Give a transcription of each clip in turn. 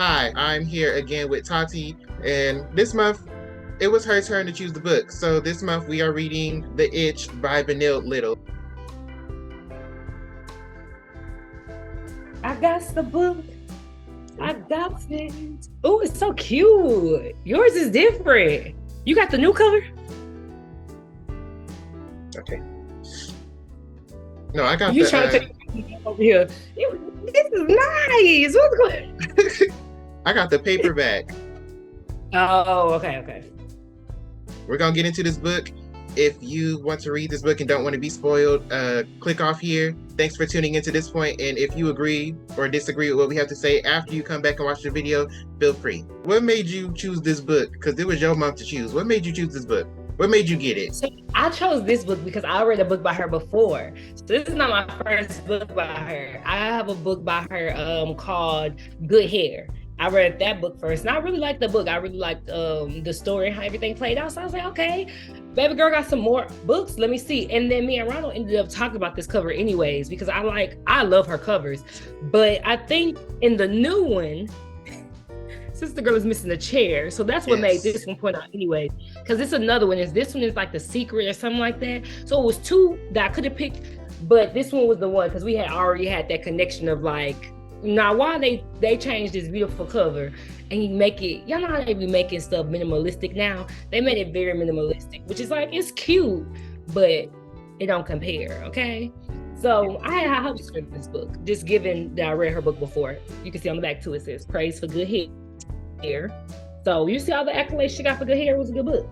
Hi, I'm here again with Tati, and this month it was her turn to choose the book. So this month we are reading The Itch by Benilde Little. I got the book. I got it. Oh, it's so cute. Yours is different. You got the new cover? Okay. No, I got You trying to the take over here? This is nice. What's going? I got the paperback. Oh, okay. We're gonna get into this book. If you want to read this book and don't want to be spoiled, click off here. Thanks for tuning into this point. And if you agree or disagree with what we have to say after you come back and watch the video, feel free. What made you choose this book? Because it was your month to choose. What made you choose this book? What made you get it? So I chose this book because I read a book by her before. So this is not my first book by her. I have a book by her called Good Hair. I read that book first, and I really liked the book. I really liked the story and how everything played out. So I was like, okay, baby girl got some more books. Let me see. And then me and Ronald ended up talking about this cover anyways, because I love her covers. But I think in the new one, Sister Girl is missing a chair. So that's what made this one point out anyway. Because this another one this one is like The Secret or something like that. So it was two that I could have picked, but this one was the one because we had already had that connection of like, now why they changed this beautiful cover and you make it, y'all know how they be making stuff minimalistic now. They made it very minimalistic, which is like, it's cute, but it don't compare, okay? So I had high hopes for this book, just given that I read her book before. You can see on the back too, it says praise for good hair. So you see all the accolades she got for good hair. It was a good book.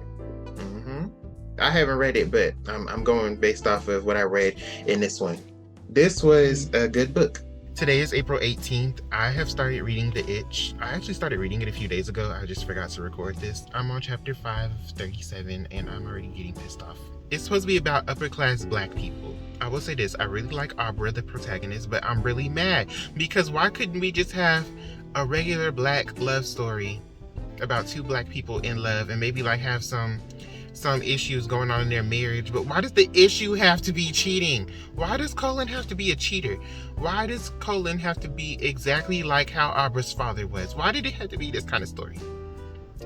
I haven't read it, but I'm going based off of what I read in this one. This was a good book. Today is April 18th. I have started reading The Itch. I actually started reading it a few days ago. I just forgot to record this. I'm on chapter 5 of 37 and I'm already getting pissed off. It's supposed to be about upper class black people. I will say this, I really like Abra, the protagonist, but I'm really mad because why couldn't we just have a regular black love story about two black people in love and maybe like have some issues going on in their marriage? But why does the issue have to be cheating? Why does Colin have to be a cheater? Why does Colin have to be exactly like how Abra's father was? Why did it have to be this kind of story?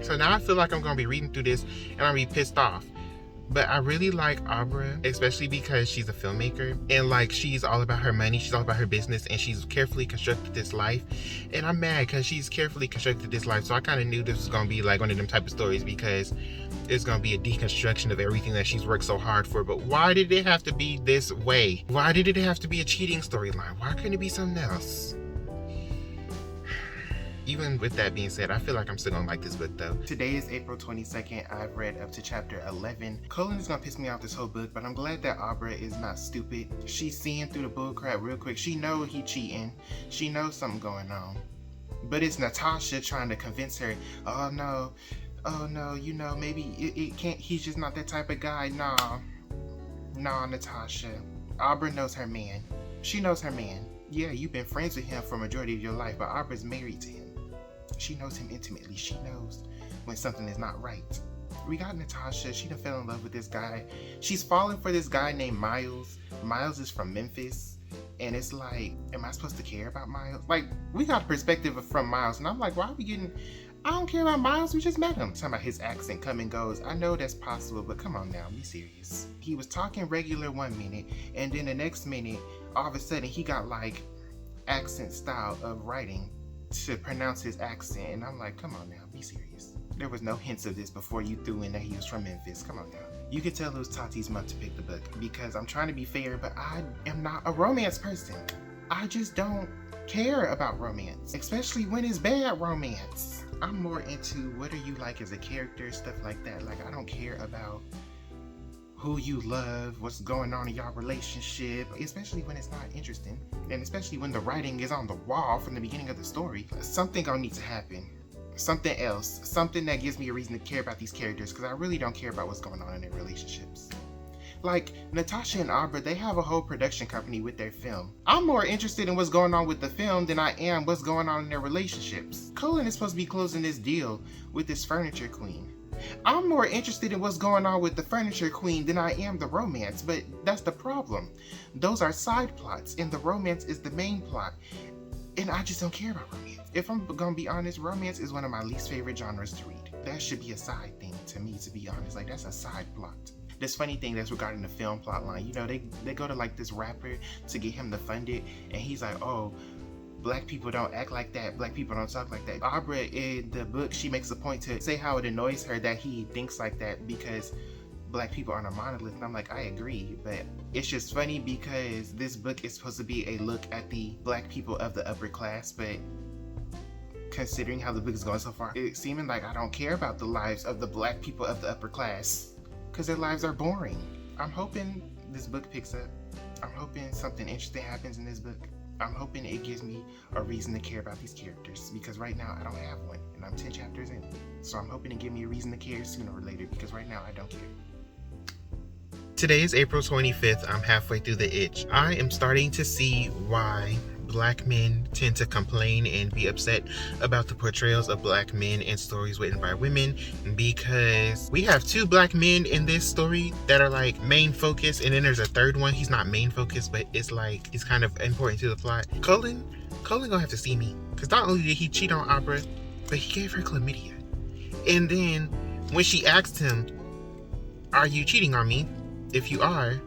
So now I feel like I'm going to be reading through this and I'll be pissed off. But I really like Abra, especially because she's a filmmaker and like she's all about her money, she's all about her business, and she's carefully constructed this life. And I'm mad because she's carefully constructed this life. So I kind of knew this was going to be like one of them type of stories because it's going to be a deconstruction of everything that she's worked so hard for. But why did it have to be this way? Why did it have to be a cheating storyline? Why couldn't it be something else? Even with that being said, I feel like I'm still gonna like this book though. Today is April 22nd. I've read up to chapter 11. Colin is gonna piss me off this whole book, but I'm glad that Abra is not stupid. She's seeing through the bullcrap real quick. She knows he cheating. She knows something going on. But it's Natasha trying to convince her, oh no, you know, maybe it can't, he's just not that type of guy. Nah, Natasha. Abra knows her man. She knows her man. Yeah, you've been friends with him for a majority of your life, but Abra's married to him. She knows him intimately. She knows when something is not right. We got Natasha. She done fell in love with this guy. She's falling for this guy named Miles. Miles is from Memphis. And it's like, am I supposed to care about Miles? Like, we got a perspective from Miles. And I'm like, why are we getting... I don't care about Miles. We just met him. Talking about his accent come and goes. I know that's possible, but come on now. Be serious. He was talking regular one minute. And then the next minute, all of a sudden, he got like accent style of writing to pronounce his accent, and I'm like, come on now, be serious. There was no hints of this before you threw in that he was from Memphis. Come on now. You can tell it was Tati's month to pick the book because I'm trying to be fair, but I am not a romance person. I just don't care about romance, especially when it's bad romance. I'm more into what are you like as a character, stuff like that. Like, I don't care about who you love, what's going on in your relationship, especially when it's not interesting, and especially when the writing is on the wall from the beginning of the story. Something gonna need to happen. Something else. Something that gives me a reason to care about these characters, because I really don't care about what's going on in their relationships. Like, Natasha and Abra, they have a whole production company with their film. I'm more interested in what's going on with the film than I am what's going on in their relationships. Colin is supposed to be closing this deal with this furniture queen. I'm more interested in what's going on with the furniture queen than I am the romance, but that's the problem. Those are side plots, and the romance is the main plot. And I just don't care about romance. If I'm gonna be honest, romance is one of my least favorite genres to read. That should be a side thing to me, to be honest. Like, that's a side plot. This funny thing that's regarding the film plot line, you know, they go to like this rapper to get him to fund it, and he's like, oh, Black people don't act like that, Black people don't talk like that. Abra in the book, she makes a point to say how it annoys her that he thinks like that because Black people aren't a monolith. And I'm like, I agree, but it's just funny because this book is supposed to be a look at the Black people of the upper class, but considering how the book is going so far, it's seeming like I don't care about the lives of the Black people of the upper class because their lives are boring. I'm hoping this book picks up. I'm hoping something interesting happens in this book. I'm hoping it gives me a reason to care about these characters, because right now I don't have one and I'm 10 chapters in. So I'm hoping to give me a reason to care sooner or later, because right now I don't care. Today is April 25th. I'm halfway through the itch. I am starting to see why Black men tend to complain and be upset about the portrayals of Black men in stories written by women, because we have 2 Black men in this story that are like main focus, and then there's a third one. He's not main focus, but it's like he's kind of important to the plot. Cullen gonna have to see me, because not only did he cheat on Abra, but he gave her chlamydia. And then when she asked him, are you cheating on me? If you are,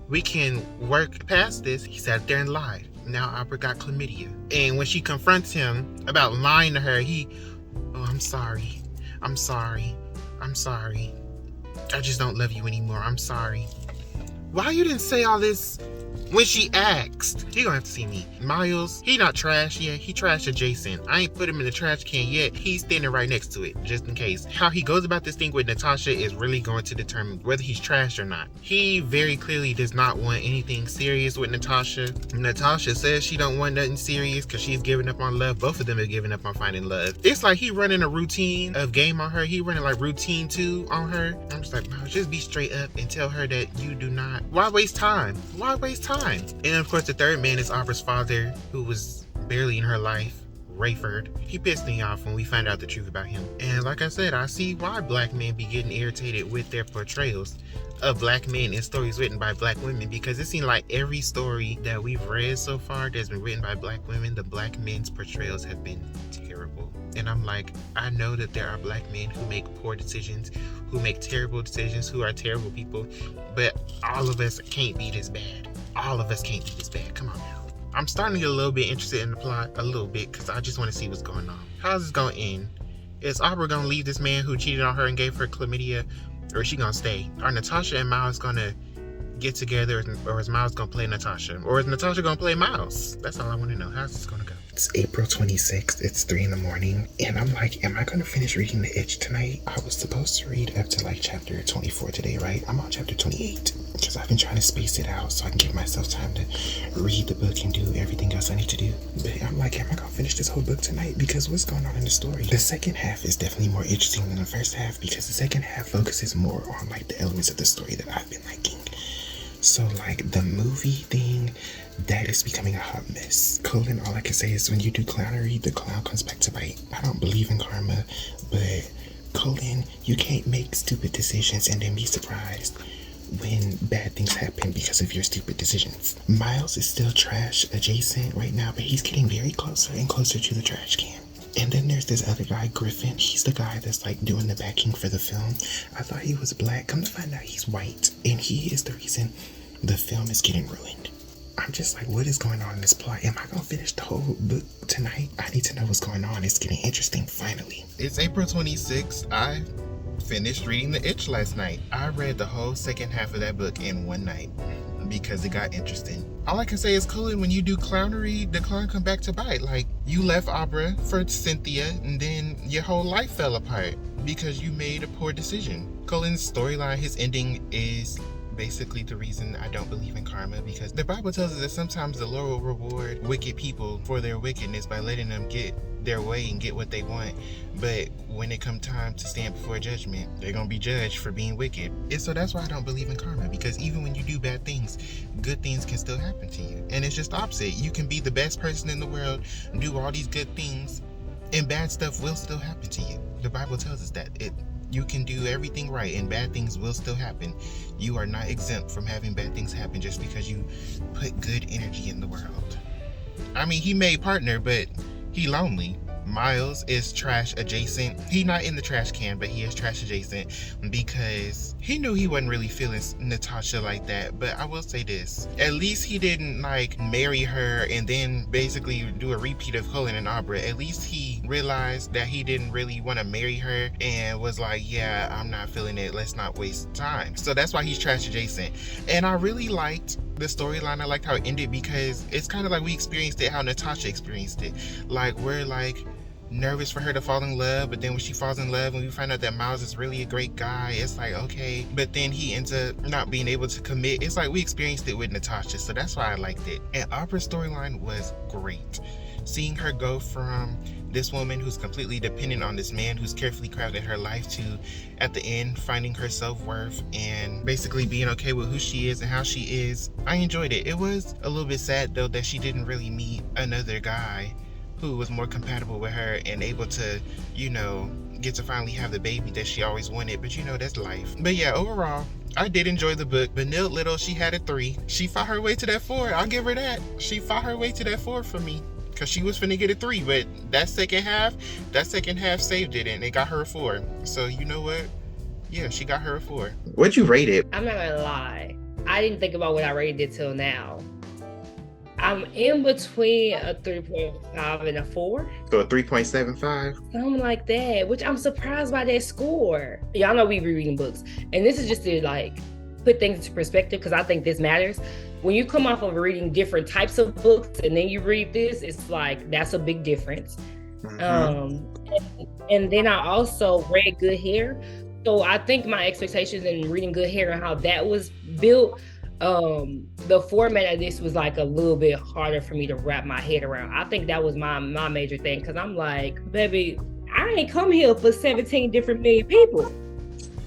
we can work past this. He sat there and lied. Now Abra got chlamydia. And when she confronts him about lying to her, I'm sorry. I just don't love you anymore. I'm sorry. Why you didn't say all this when she asked? He gonna have to see me. Miles, he not trash. Yeah, he trash adjacent. I ain't put him in the trash can yet. He's standing right next to it, just in case. How he goes about this thing with Natasha is really going to determine whether he's trash or not. He very clearly does not want anything serious with Natasha. Natasha says she don't want nothing serious because she's giving up on love. Both of them are giving up on finding love. It's like he running a routine of game on her. He running like routine 2 on her. I'm just like, Miles, just be straight up and tell her that you do not. Why waste time? Why waste time? And of course, the third man is Abra's father, who was barely in her life, Rayford. He pissed me off when we found out the truth about him. And like I said, I see why Black men be getting irritated with their portrayals of Black men in stories written by Black women, because it seems like every story that we've read so far that's been written by Black women, the Black men's portrayals have been terrible. And I'm like, I know that there are Black men who make poor decisions, who make terrible decisions, who are terrible people, but all of us can't be this bad. All of us can't be this bad. Come on now. I'm starting to get a little bit interested in the plot, a little bit, because I just want to see what's going on. How's this going to end? Is Abra going to leave this man who cheated on her and gave her chlamydia, or is she going to stay? Are Natasha and Miles going to get together, or is Miles going to play Natasha? Or is Natasha going to play Miles? That's all I want to know. How's this going to go? It's April 26th. It's 3 in the morning. And I'm like, am I going to finish reading The Itch tonight? I was supposed to read up to like chapter 24 today, right? I'm on chapter 28. Because I've been trying to space it out so I can give myself time to read the book and do everything else I need to do. But I'm like, am I going to finish this whole book tonight? Because what's going on in the story? The second half is definitely more interesting than the first half, because the second half focuses more on like the elements of the story that I've been liking. So like the movie thing, that is becoming a hot mess. Colin, all I can say is when you do clownery, the clown comes back to bite. I don't believe in karma, but Colin, you can't make stupid decisions and then be surprised when bad things happen because of your stupid decisions. Miles is still trash adjacent right now, but he's getting very closer and closer to the trash can. And then there's this other guy, Griffin. He's the guy that's like doing the backing for the film. I thought he was Black. Come to find out he's white. And he is the reason the film is getting ruined. I'm just like, what is going on in this plot? Am I going to finish the whole book tonight? I need to know what's going on. It's getting interesting finally. It's April 26th. I finished reading The Itch last night. I read the whole second half of that book in one night because it got interesting. All I can say is, Cullen, when you do clownery, the clown come back to bite. Like, you left Abra for Cynthia, and then your whole life fell apart because you made a poor decision. Cullen's storyline, his ending is basically the reason I don't believe in karma, because the Bible tells us that sometimes the Lord will reward wicked people for their wickedness by letting them get their way and get what they want. But when it come time to stand before judgment, they're gonna be judged for being wicked. And so that's why I don't believe in karma, because even when you do bad things, good things can still happen to you. And it's just opposite. You can be the best person in the world, do all these good things, and bad stuff will still happen to you. The Bible tells us that you can do everything right and bad things will still happen. You are not exempt from having bad things happen just because you put good energy in the world. I mean, he made partner, but he lonely. Miles is trash adjacent. He not in the trash can, but he is trash adjacent because he knew he wasn't really feeling Natasha like that. But I will say this, at least he didn't like marry her and then basically do a repeat of Cullen and Abra. At least he realized that he didn't really want to marry her and was like, yeah, I'm not feeling it, let's not waste time. So that's why he's trash adjacent. And I really liked the storyline. I liked how it ended because it's kind of like we experienced it how Natasha experienced it. Like, we're like nervous for her to fall in love, but then when she falls in love and we find out that Miles is really a great guy, it's like, okay, but then he ends up not being able to commit. It's like we experienced it with Natasha, so that's why I liked it. And Abra's storyline was great. Seeing her go from this woman who's completely dependent on this man who's carefully crafted her life to, at the end, finding her self-worth and basically being okay with who she is and how she is. I enjoyed it. It was a little bit sad though that she didn't really meet another guy who was more compatible with her and able to, you know, get to finally have the baby that she always wanted. But you know, that's life. But yeah, overall, I did enjoy the book. Benilde Little, she had a 3. She fought her way to that 4. I'll give her that. She fought her way to that 4 for me, because she was finna get a 3, but that second half saved it and it got her a 4. So you know what? Yeah, she got her a 4. What'd you rate it? I'm not gonna lie. I didn't think about what I rated it till now. I'm in between a 3.5 and a 4. So a 3.75? Something like that, which I'm surprised by that score. Y'all know we be reading books. And this is just to like put things into perspective because I think this matters. When you come off of reading different types of books and then you read this, it's like, that's a big difference. And then I also read Good Hair. So I think my expectations in reading Good Hair and how that was built, the format of this was like a little bit harder for me to wrap my head around. I think that was my major thing, because I'm like, baby, I ain't come here for 17 different million people.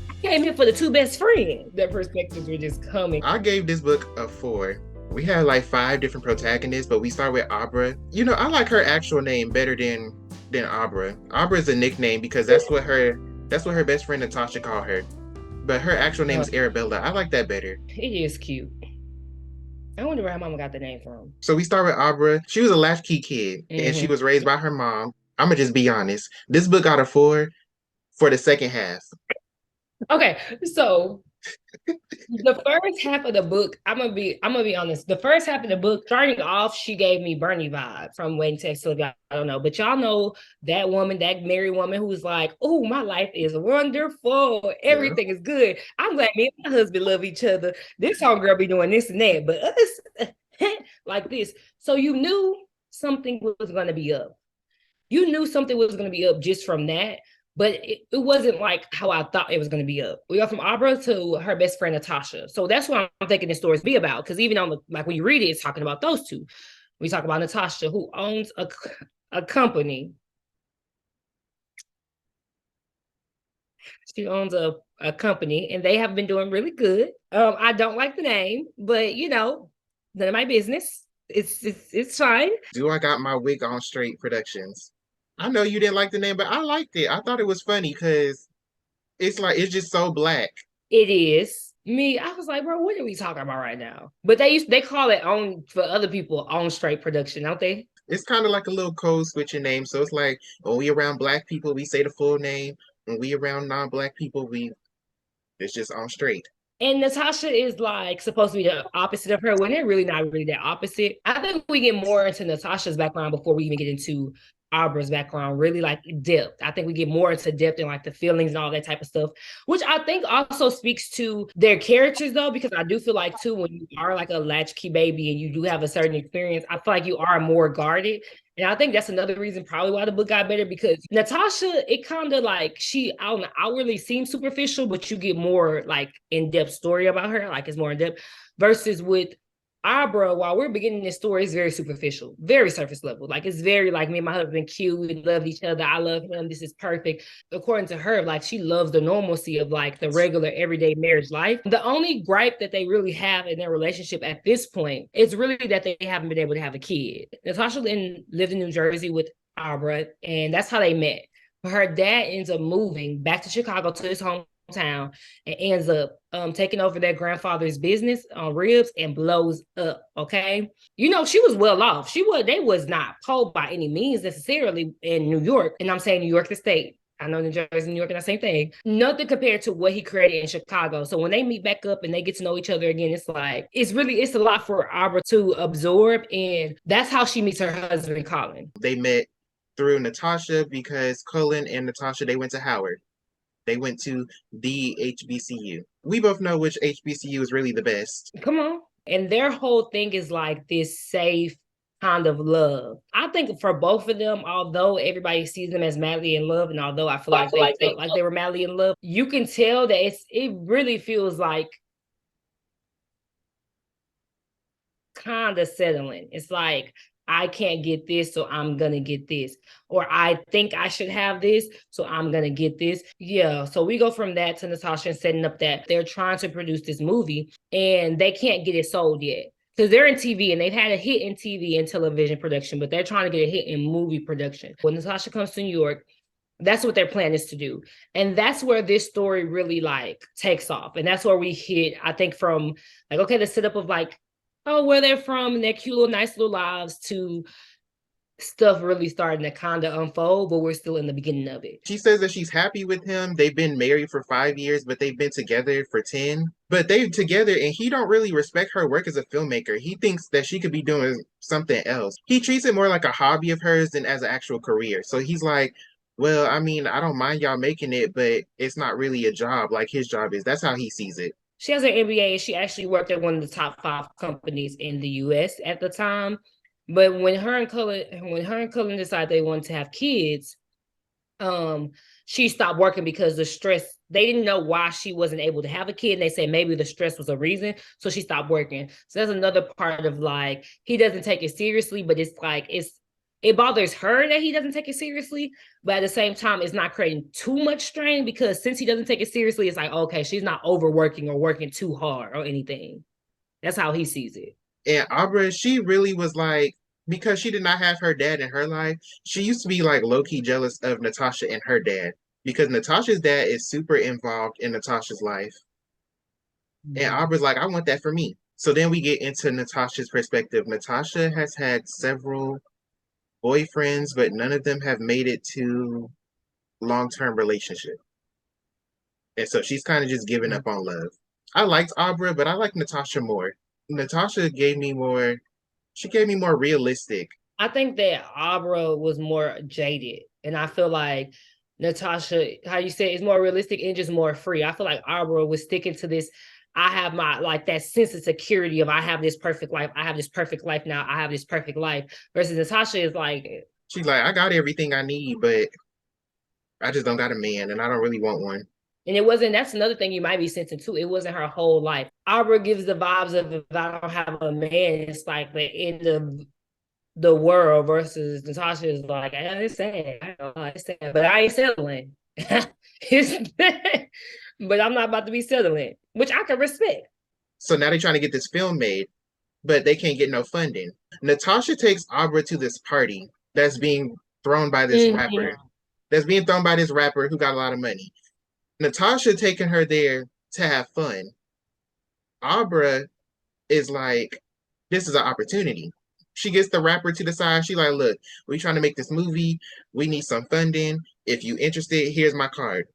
I came here for the 2 best friends. Their perspectives were just coming. I gave this book a 4. We had like 5 different protagonists, but we start with Abra. You know, I like her actual name better than Abra. Abra is a nickname because that's what her best friend Natasha called her. But her actual name is Arabella. I like that better. It is cute. I wonder where her mama got the name from. So we start with Abra. She was a latchkey kid, and she was raised by her mom. I'm gonna just be honest. This book got a 4 for the second half. Okay, so the first half of the book, I'm gonna be honest. The first half of the book, starting off, she gave me Bernie vibes from Waiting to Exhale. I don't know, but y'all know that woman, that married woman who's like, "Oh, my life is wonderful. Everything is good. I'm glad me and my husband love each other. This homegirl be doing this and that, but us like this." So you knew something was gonna be up. You knew something was gonna be up just from that. But it wasn't like how I thought it was going to be up. We go from Abra to her best friend, Natasha. So that's what I'm thinking the stories be about. Because even on like when you read it, it's talking about those two. We talk about Natasha, who owns a company. She owns a company, and they have been doing really good. I don't like the name, but you know, none of my business. It's fine. Do I Got My Wig On Straight Productions? I know you didn't like the name, but I liked it. I thought it was funny because it's like, it's just so black. It is. Me, I was like, bro, what are we talking about right now? But they call it on for other people on straight production, don't they? It's kind of like a little code switching name. So it's like when we around black people, we say the full name. When we around non-black people, it's just on straight. And Natasha is like supposed to be the opposite of her when they're really not really that opposite. I think we get more into Natasha's background before we even get into Abra's background, really like depth. I think we get more into depth and like the feelings and all that type of stuff, which I think also speaks to their characters though, because I do feel like too, when you are like a latchkey baby and you do have a certain experience, I feel like you are more guarded. And I think that's another reason probably why the book got better, because Natasha, it kind of like she outwardly seems superficial, but you get more like in-depth story about her, like it's more in-depth, versus with Abra, while we're beginning this story, is very superficial, very surface level. Like it's very like me and my husband cute, we love each other, I love him, this is perfect. According to her, like she loves the normalcy of like the regular everyday marriage life. The only gripe that they really have in their relationship at this point is really that they haven't been able to have a kid. Natasha lived in New Jersey with Abra, and that's how they met. But her dad ends up moving back to Chicago to his hometown hometown and ends up taking over their grandfather's business on ribs and blows up. Okay. You know, she was well off. They was not poor by any means necessarily in New York. And I'm saying New York, the state. I know New Jersey and New York are the same thing. Nothing compared to what he created in Chicago. So when they meet back up and they get to know each other again, it's like, it's a lot for Abra to absorb. And that's how she meets her husband, Colin. They met through Natasha because Cullen and Natasha, they went to Howard. They went to the HBCU. We both know which HBCU is really the best. Come on. And their whole thing is like this safe kind of love. I think for both of them, although everybody sees them as madly in love, and although I feel like they felt like they were madly in love, you can tell that it really feels like kind of settling. It's like, I can't get this, so I'm gonna get this. Or I think I should have this, so I'm gonna get this. Yeah. So we go from that to Natasha setting up that they're trying to produce this movie and they can't get it sold yet. Because they're in TV and they've had a hit in TV and television production, but they're trying to get a hit in movie production. When Natasha comes to New York, that's what their plan is to do. And that's where this story really like takes off. And that's where we hit, I think, from like, okay, the setup of like, oh, where they're from and their cute little nice little lives to stuff really starting to kind of unfold, but we're still in the beginning of it. She says that she's happy with him. They've been married for 5 years, but they've been together for 10. But they're together and he don't really respect her work as a filmmaker. He thinks that she could be doing something else. He treats it more like a hobby of hers than as an actual career. So he's like, well, I mean, I don't mind y'all making it, but it's not really a job like his job is. That's how he sees it. She has her MBA and she actually worked at one of the top 5 companies in the US at the time. But when her and Cullen decided they wanted to have kids, she stopped working because the stress, they didn't know why she wasn't able to have a kid. And they said maybe the stress was a reason. So she stopped working. So that's another part of like, he doesn't take it seriously, but it's like, it bothers her that he doesn't take it seriously, but at the same time, it's not creating too much strain because since he doesn't take it seriously, it's like, okay, she's not overworking or working too hard or anything. That's how he sees it. And Abra, she really was like, because she did not have her dad in her life, she used to be like low-key jealous of Natasha and her dad because Natasha's dad is super involved in Natasha's life. And Abra's like, I want that for me. So then we get into Natasha's perspective. Natasha has had several boyfriends, but none of them have made it to long-term relationship. And so she's kind of just giving up on love. I liked Abra, but I like Natasha more. Natasha gave me more, she gave me more realistic. I think that Abra was more jaded. And I feel like Natasha, how you say, is more realistic and just more free. I feel like Abra was sticking to this. I have my like that sense of security of I have this perfect life. I have this perfect life now. I have this perfect life. Versus Natasha is like, she's like, I got everything I need, but I just don't got a man and I don't really want one. And it wasn't, that's another thing you might be sensing too. It wasn't her whole life. Abra gives the vibes of if I don't have a man, it's like the end of the world versus Natasha is like, it's sad. It's sad, but I ain't settling. But I'm not about to be settling, which I can respect. So now they're trying to get this film made, but they can't get no funding. Natasha takes Abra to this party that's being thrown by this rapper. That's being thrown by this rapper who got a lot of money. Natasha taking her there to have fun. Abra is like, this is an opportunity. She gets the rapper to the side. She like, look, we trying to make this movie. We need some funding. If you interested, here's my card.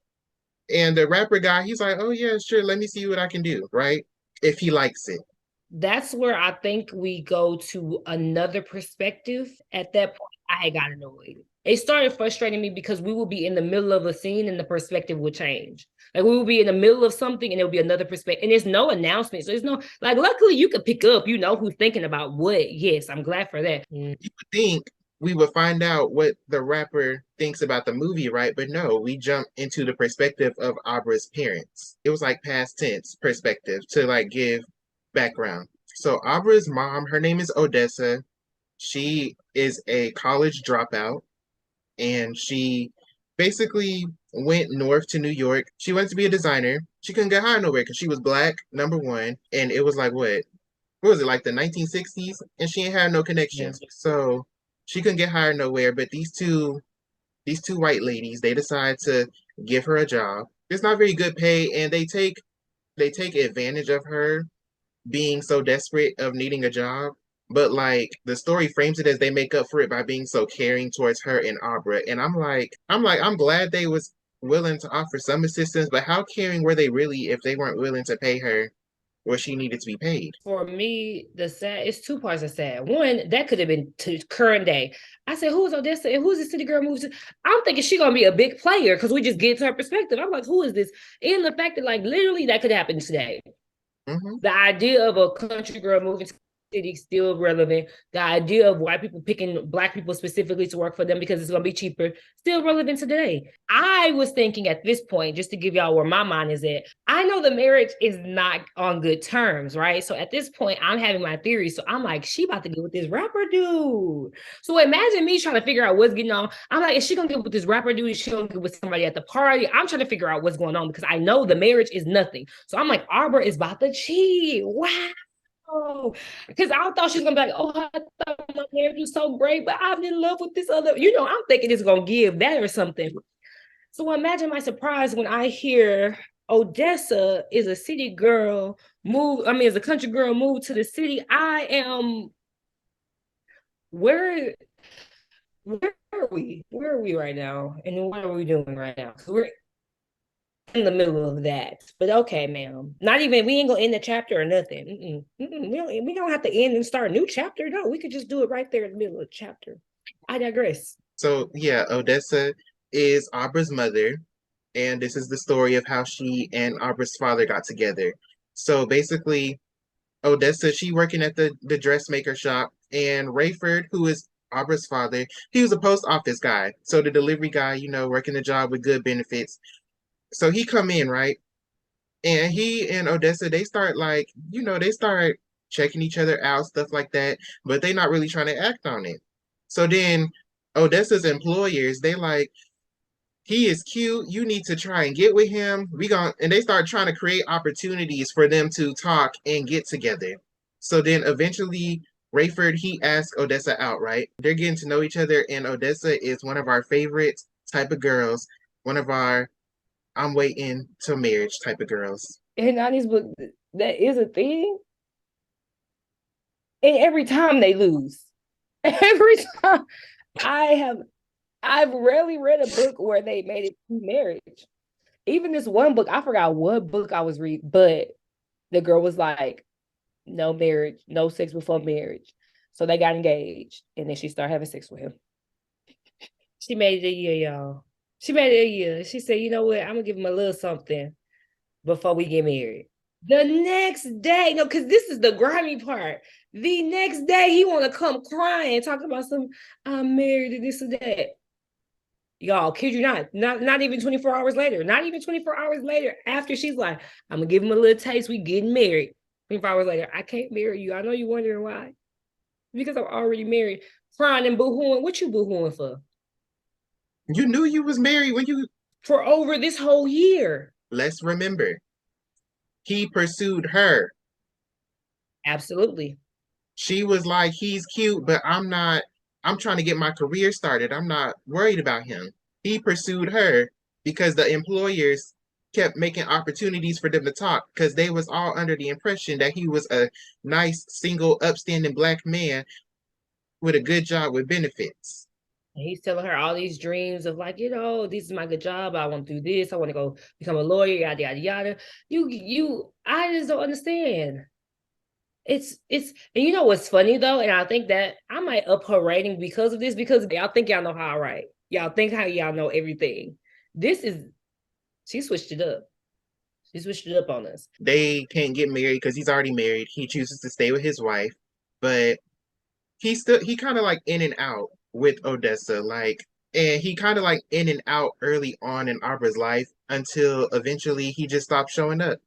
And the rapper guy, he's like, oh yeah, sure. Let me see what I can do, right? If he likes it. That's where I think we go to another perspective. At that point, I had got annoyed. It started frustrating me because we will be in the middle of a scene and the perspective would change. Like we will be in the middle of something and there'll be another perspective. And there's no announcement. So there's no, like, luckily you could pick up, you know, who's thinking about what. Yes, I'm glad for that. You would think we would find out what the rapper thinks about the movie, right? But no, we jump into the perspective of Abra's parents. It was like past tense perspective to like give background. So Abra's mom, her name is Odessa. She is a college dropout and she basically went north to New York. She wanted to be a designer. She couldn't get hired nowhere because she was black, number one. And it was like what was it, like the 1960s? And she ain't had no connections. Yeah. So she couldn't get hired nowhere. But these two white ladies, they decide to give her a job. It's not very good pay, and they take advantage of her being so desperate of needing a job. But like the story frames it as they make up for it by being so caring towards her and Abra. And I'm glad they was willing to offer some assistance, but how caring were they really if they weren't willing to pay her what she needed to be paid? For me, the sad it's two parts of sad. One, that could have been to current day. I said, who's Odessa and who's the city girl moves? I'm thinking she gonna be a big player because we just get to her perspective. I'm like, who is this? And the fact that like literally that could happen today. Hmm. The idea of a country girl moving to the city still relevant. The idea of white people picking black people specifically to work for them because it's going to be cheaper still relevant today. I was thinking at this point, just to give y'all where my mind is at, I know the marriage is not on good terms, right? So at this point, I'm having my theory. So I'm like, she about to get with this rapper dude. So imagine me trying to figure out what's getting on. I'm like, is she gonna get with this rapper dude? Is she gonna get with somebody at the party? I'm trying to figure out what's going on because I know the marriage is nothing. So I'm like, Arbor is about to cheat. Wow. Because I thought she was gonna be like, oh, I thought my marriage was so great, but I'm in love with this other. I'm thinking it's gonna give that or something. So imagine my surprise when I hear Odessa is a city girl is a country girl moved to the city. I am where where are we? Where are we right now? And what are we doing right now? Because we're in the middle of that. But okay, ma'am. Not even we ain't gonna end the chapter or nothing. We don't have to end and start a new chapter. No, we could just do it right there in the middle of the chapter. I digress. So yeah, Odessa is Abra's mother, and this is the story of how she and Abra's father got together. So basically, Odessa, she working at the dressmaker shop, and Rayford, who is Abra's father, he was a post office guy. So the delivery guy, working the job with good benefits. So he come in, right? And he and Odessa, they start like, they start checking each other out, stuff like that, but they not really trying to act on it. So then Odessa's employers, they like, he is cute. You need to try and get with him. And they start trying to create opportunities for them to talk and get together. So then eventually Rayford, he asked Odessa out, right? They're getting to know each other, and Odessa is one of our favorite type of girls, one of our I'm waiting to marriage type of girls. And on this book, that is a thing. And every time they lose. Every time I have I've rarely read a book where they made it to marriage. Even this one book, I forgot what book I was reading, but the girl was like, no marriage, no sex before marriage. So they got engaged and then she started having sex with him. She made it a year, y'all. She made it a year. She said, you know what? I'm gonna give him a little something before we get married. The next day, no, because this is the grimy part. The next day, he want to come crying, talking about some I'm married to this or that. Y'all, kid you not even 24 hours later, not even 24 hours later, after she's like, I'm gonna give him a little taste, we getting married. 24 hours later, I can't marry you. I know you're wondering why. Because I'm already married. Crying and boohooing. What you boohooing for? You knew you was married when you For over this whole year. let's remember. He pursued her. Absolutely. She was like, he's cute, but I'm trying to get my career started. I'm not worried about him. He pursued her because the employers kept making opportunities for them to talk because they was all under the impression that he was a nice, single, upstanding black man with a good job with benefits. And he's telling her all these dreams of like, this is my good job. I want to do this. I want to go become a lawyer, yada yada yada. I just don't understand. And you know what's funny though, and I think that I might up her rating because of this, because y'all think y'all know how I write. Y'all think how y'all know everything. This is she switched it up. She switched it up on us. They can't get married because he's already married. He chooses to stay with his wife, but he kind of like in and out with Odessa, like, and he kind of like in and out early on in Abra's life until eventually he just stopped showing up.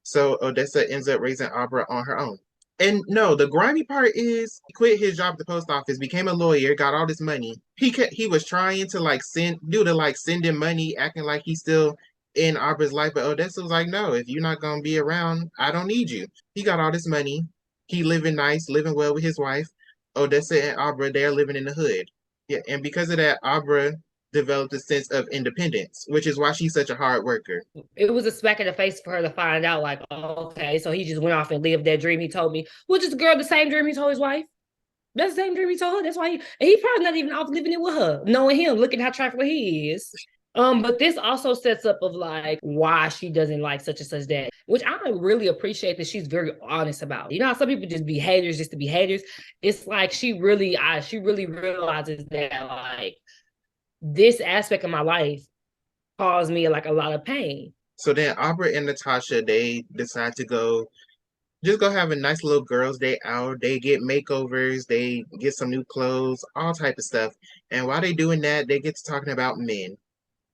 So Odessa ends up raising Abra on her own. And no, the grimy part is he quit his job at the post office, became a lawyer, got all this money. He was trying to like send him money, acting like he's still in Abra's life, but Odessa was like, no, if you're not gonna be around, I don't need you. He got all this money. He living nice, living well with his wife. Odessa and Abra, they're living in the hood. Yeah, and because of that, Abra developed a sense of independence, which is why she's such a hard worker. It was a smack in the face for her to find out, like, oh, okay, so he just went off and lived that dream he told me, which is girl, the same dream he told his wife. That's the same dream he told her. That's why he probably not even off living it with her, knowing him, looking how trifling he is. But this also sets up of like why she doesn't like such and such that, which I really appreciate that she's very honest about. You know how some people just be haters just to be haters. It's like she really realizes that like this aspect of my life caused me like a lot of pain. So then Aubrey and Natasha, they decide to go have a nice little girls' day out. They get makeovers, they get some new clothes, all type of stuff. And while they doing that, they get to talking about men.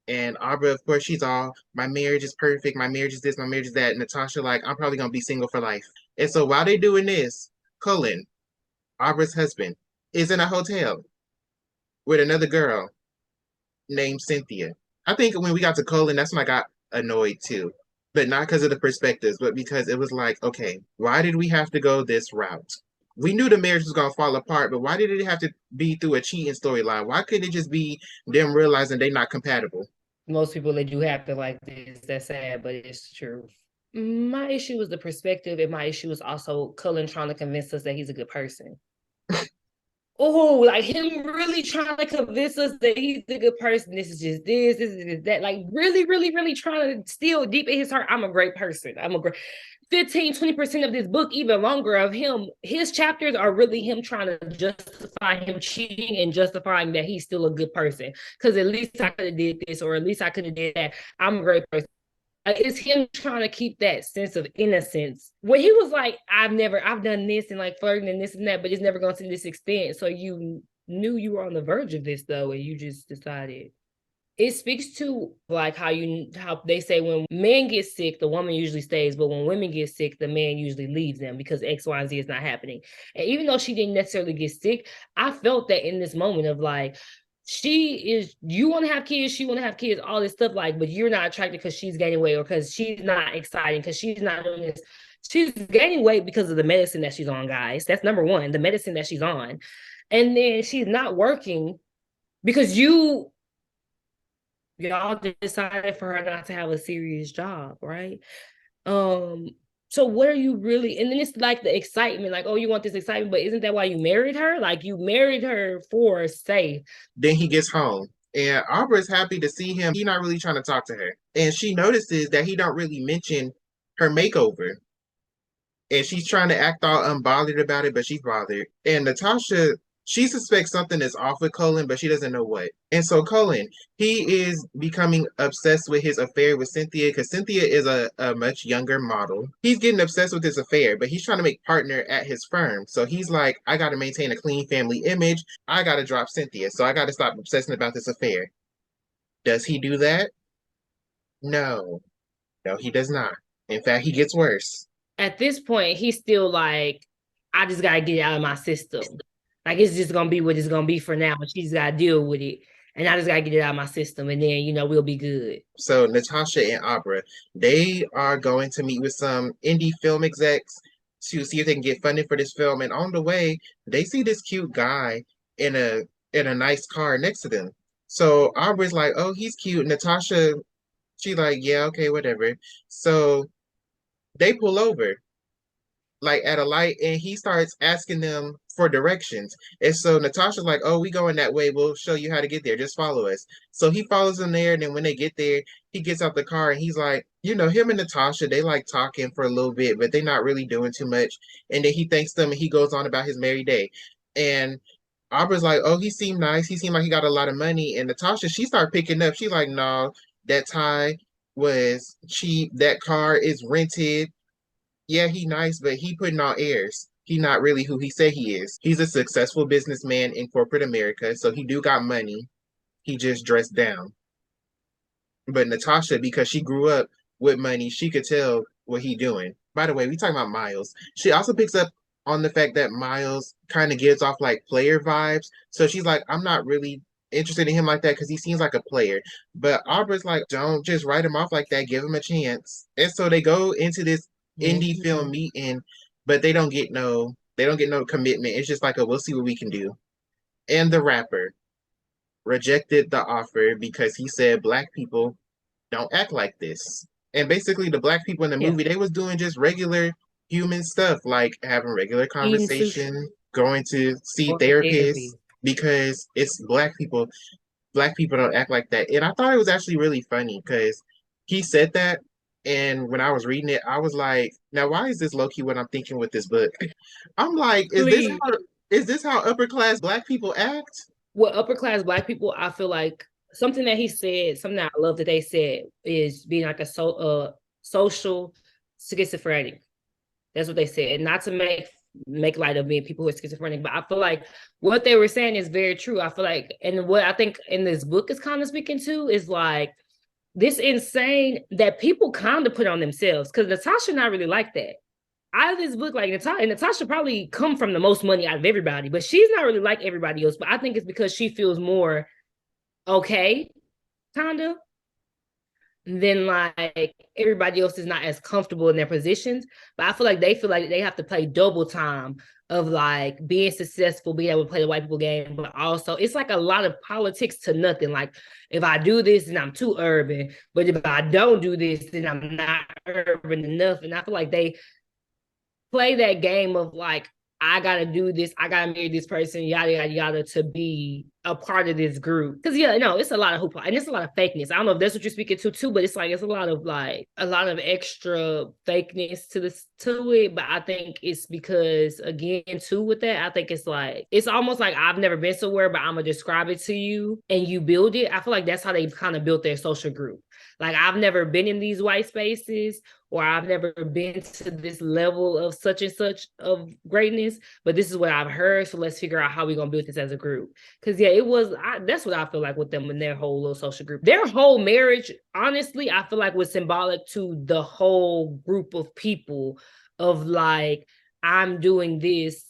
And Aubrey, of course, she's all, my marriage is perfect, my marriage is this, my marriage is that. And Natasha, like, I'm probably gonna be single for life. And so while they doing this, Cullen, Aubrey's husband, is in a hotel with another girl named Cynthia. I think when we got to Cullen, that's when I got annoyed too. But not because of the perspectives, but because it was like, okay, why did we have to go this route? We knew the marriage was gonna fall apart, but why did it have to be through a cheating storyline? Why couldn't it just be them realizing they're not compatible? Most people they do happen like this. That's sad, but it's true. My issue is the perspective, and my issue is also Cullen trying to convince us that he's a good person. Oh, like him really trying to convince us that he's a good person. This is just this is that. Like really, really, really trying to steal deep in his heart. I'm a great person. I'm a great 15-20% of this book, even longer of him, his chapters are really him trying to justify him cheating and justifying that he's still a good person. Because at least I could have did this, or at least I could have did that. I'm a great person. It's him trying to keep that sense of innocence. When he was like, I've done this and like flirting and this and that, but it's never going to this extent. So you knew you were on the verge of this though, and you just decided. It speaks to like how they say when men get sick, the woman usually stays, but when women get sick, the man usually leaves them because X, Y, and Z is not happening. And even though she didn't necessarily get sick, I felt that in this moment of like, you want to have kids, she want to have kids, all this stuff, like, but you're not attracted because she's gaining weight or because she's not exciting, because she's not doing this. She's gaining weight because of the medicine that she's on, guys. That's number one, the medicine that she's on. And then she's not working because y'all decided for her not to have a serious job, right? Um, so what are you really, and then it's like the excitement, like, oh, you want this excitement, but isn't that why you married her? Like you married her for safe. Then he gets home. And Aubrey's happy to see him. He's not really trying to talk to her. And she notices that he don't really mention her makeover. And she's trying to act all unbothered about it, but she's bothered. And Natasha, she suspects something is off with Cullen, but she doesn't know what. And so Cullen, he is becoming obsessed with his affair with Cynthia because Cynthia is a much younger model. He's getting obsessed with his affair, but he's trying to make partner at his firm. So he's like, I got to maintain a clean family image. I got to drop Cynthia. So I got to stop obsessing about this affair. Does he do that? No. No, he does not. In fact, he gets worse. At this point, he's still like, I just gotta get it out of my system. Like it's just gonna be what it's gonna be for now, but she just gotta deal with it. And I just gotta get it out of my system, and then we'll be good. So Natasha and Abra, they are going to meet with some indie film execs to see if they can get funding for this film. And on the way, they see this cute guy in a nice car next to them. So Abra's like, "Oh, he's cute." Natasha, she like, "Yeah, okay, whatever." So they pull over like at a light, and he starts asking them for directions. And so Natasha's like, "Oh, we going that way. We'll show you how to get there. Just follow us." So he follows them there, and then when they get there, he gets out the car and he's like, him and Natasha, they like talking for a little bit, but they're not really doing too much. And then he thanks them and he goes on about his merry day. And Abra's like, "Oh, he seemed nice. He seemed like he got a lot of money." And Natasha, she started picking up. She's like, "No, that tie was cheap. That car is rented. Yeah, he nice, but he putting on airs. He not really who he say he is. He's a successful businessman in corporate America, so he do got money. He just dressed down." But Natasha, because she grew up with money, she could tell what he doing. By the way, we talking about Miles. She also picks up on the fact that Miles kind of gives off like player vibes. So she's like, I'm not really interested in him like that because he seems like a player. But Aubrey's like, don't just write him off like that. Give him a chance. And so they go into this indie film meeting, but they don't get no commitment. It's just like a we'll see what we can do. And the rapper. rejected the offer because he said black people don't act like this. And basically the black people in the Yeah. movie, they was doing just regular human stuff, like having regular Eating sushi conversation, going to see or therapists, therapy. because it's black people. Black people don't act like that. And I thought it was actually really funny because he said that. And when I was reading it, I was like, now why is this low key what I'm thinking with this book? I'm like, Please. is this how upper class black people act? With upper class black people, I feel like something that he said, something that I love that they said is being like a social schizophrenic. That's what they said. And not to make light of being people who are schizophrenic, but I feel like what they were saying is very true. I feel like, and what I think in this book is kind of speaking to is like this insane that people kind of put on themselves, because Natasha not really like that. Out of this book, like Natasha probably come from the most money out of everybody, but she's not really like everybody else. But I think it's because she feels more okay, kind of, then like everybody else is not as comfortable in their positions. But I feel like they have to play double time of like being successful, being able to play the white people game, but also it's like a lot of politics to nothing. Like if I do this, then I'm too urban, but if I don't do this, then I'm not urban enough. And I feel like they play that game of like, I gotta do this, I gotta marry this person, yada yada yada, to be a part of this group. Because yeah, no, it's a lot of hoopla and it's a lot of fakeness. I don't know if that's what you're speaking to too, but it's like it's a lot of extra fakeness to it. But I think it's because again, too, with that, I think it's like it's almost like I've never been somewhere, but I'm gonna describe it to you and you build it. I feel like that's how they've kind of built their social group. Like I've never been in these white spaces, or I've never been to this level of such and such of greatness, but this is what I've heard. So let's figure out how we're gonna build this as a group. Because yeah, that's what I feel like with them and their whole little social group. Their whole marriage, honestly, I feel like was symbolic to the whole group of people of like, I'm doing this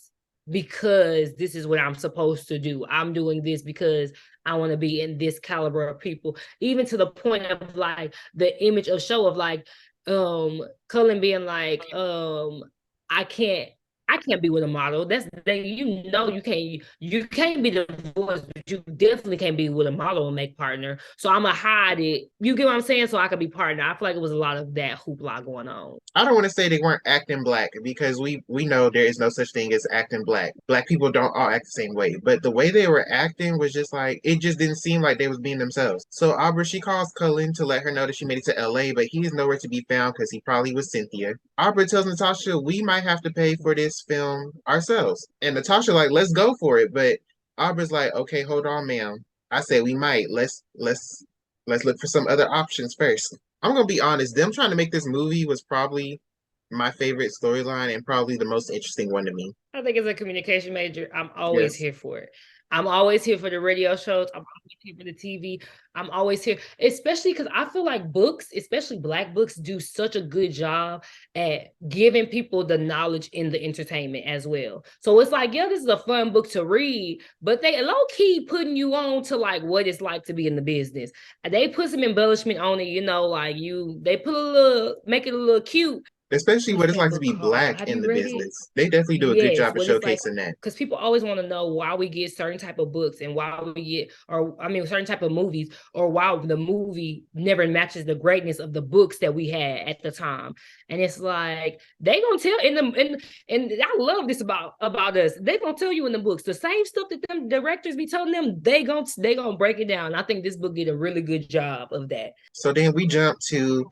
because this is what I'm supposed to do. I'm doing this because I want to be in this caliber of people, even to the point of like the image of show of like Cullen being like I can't I can't be with a model. That's they you can't be divorced, but you definitely can't be with a model and make partner. So I'm gonna hide it. You get what I'm saying? So I could be partner. I feel like it was a lot of that hoopla going on. I don't want to say they weren't acting black because we know there is no such thing as acting black. Black people don't all act the same way, but the way they were acting was just like it just didn't seem like they was being themselves. So Abra, she calls Cullen to let her know that she made it to LA, but he is nowhere to be found because he probably was Cynthia. Abra tells Natasha we might have to pay for this film ourselves, and Natasha like let's go for it, but Abra's like okay, hold on, ma'am. I said we might. Let's look for some other options first. I'm gonna be honest, them trying to make this movie was probably my favorite storyline and probably the most interesting one to me. I think as a communication major, I'm always Yes. here for it. I'm always here for the radio shows. I'm always here for the TV. I'm always here, especially because I feel like books, especially Black books, do such a good job at giving people the knowledge in the entertainment as well. So it's like, yeah, this is a fun book to read, but they low key putting you on to like what it's like to be in the business. They put some embellishment on it, like they put a little, make it a little cute. Especially What's what it's that like to book be called? black Have in you the read it? business. They definitely do a good Yes, job of when it's like, showcasing that. because people always want to know why we get certain type of books and why we get, or I mean, certain type of movies, or why the movie never matches the greatness of the books that we had at the time. And it's like they gonna tell and I love this about us. They gonna tell you in the books the same stuff that them directors be telling them. They gonna break it down. I think this book did a really good job of that. So then we jump to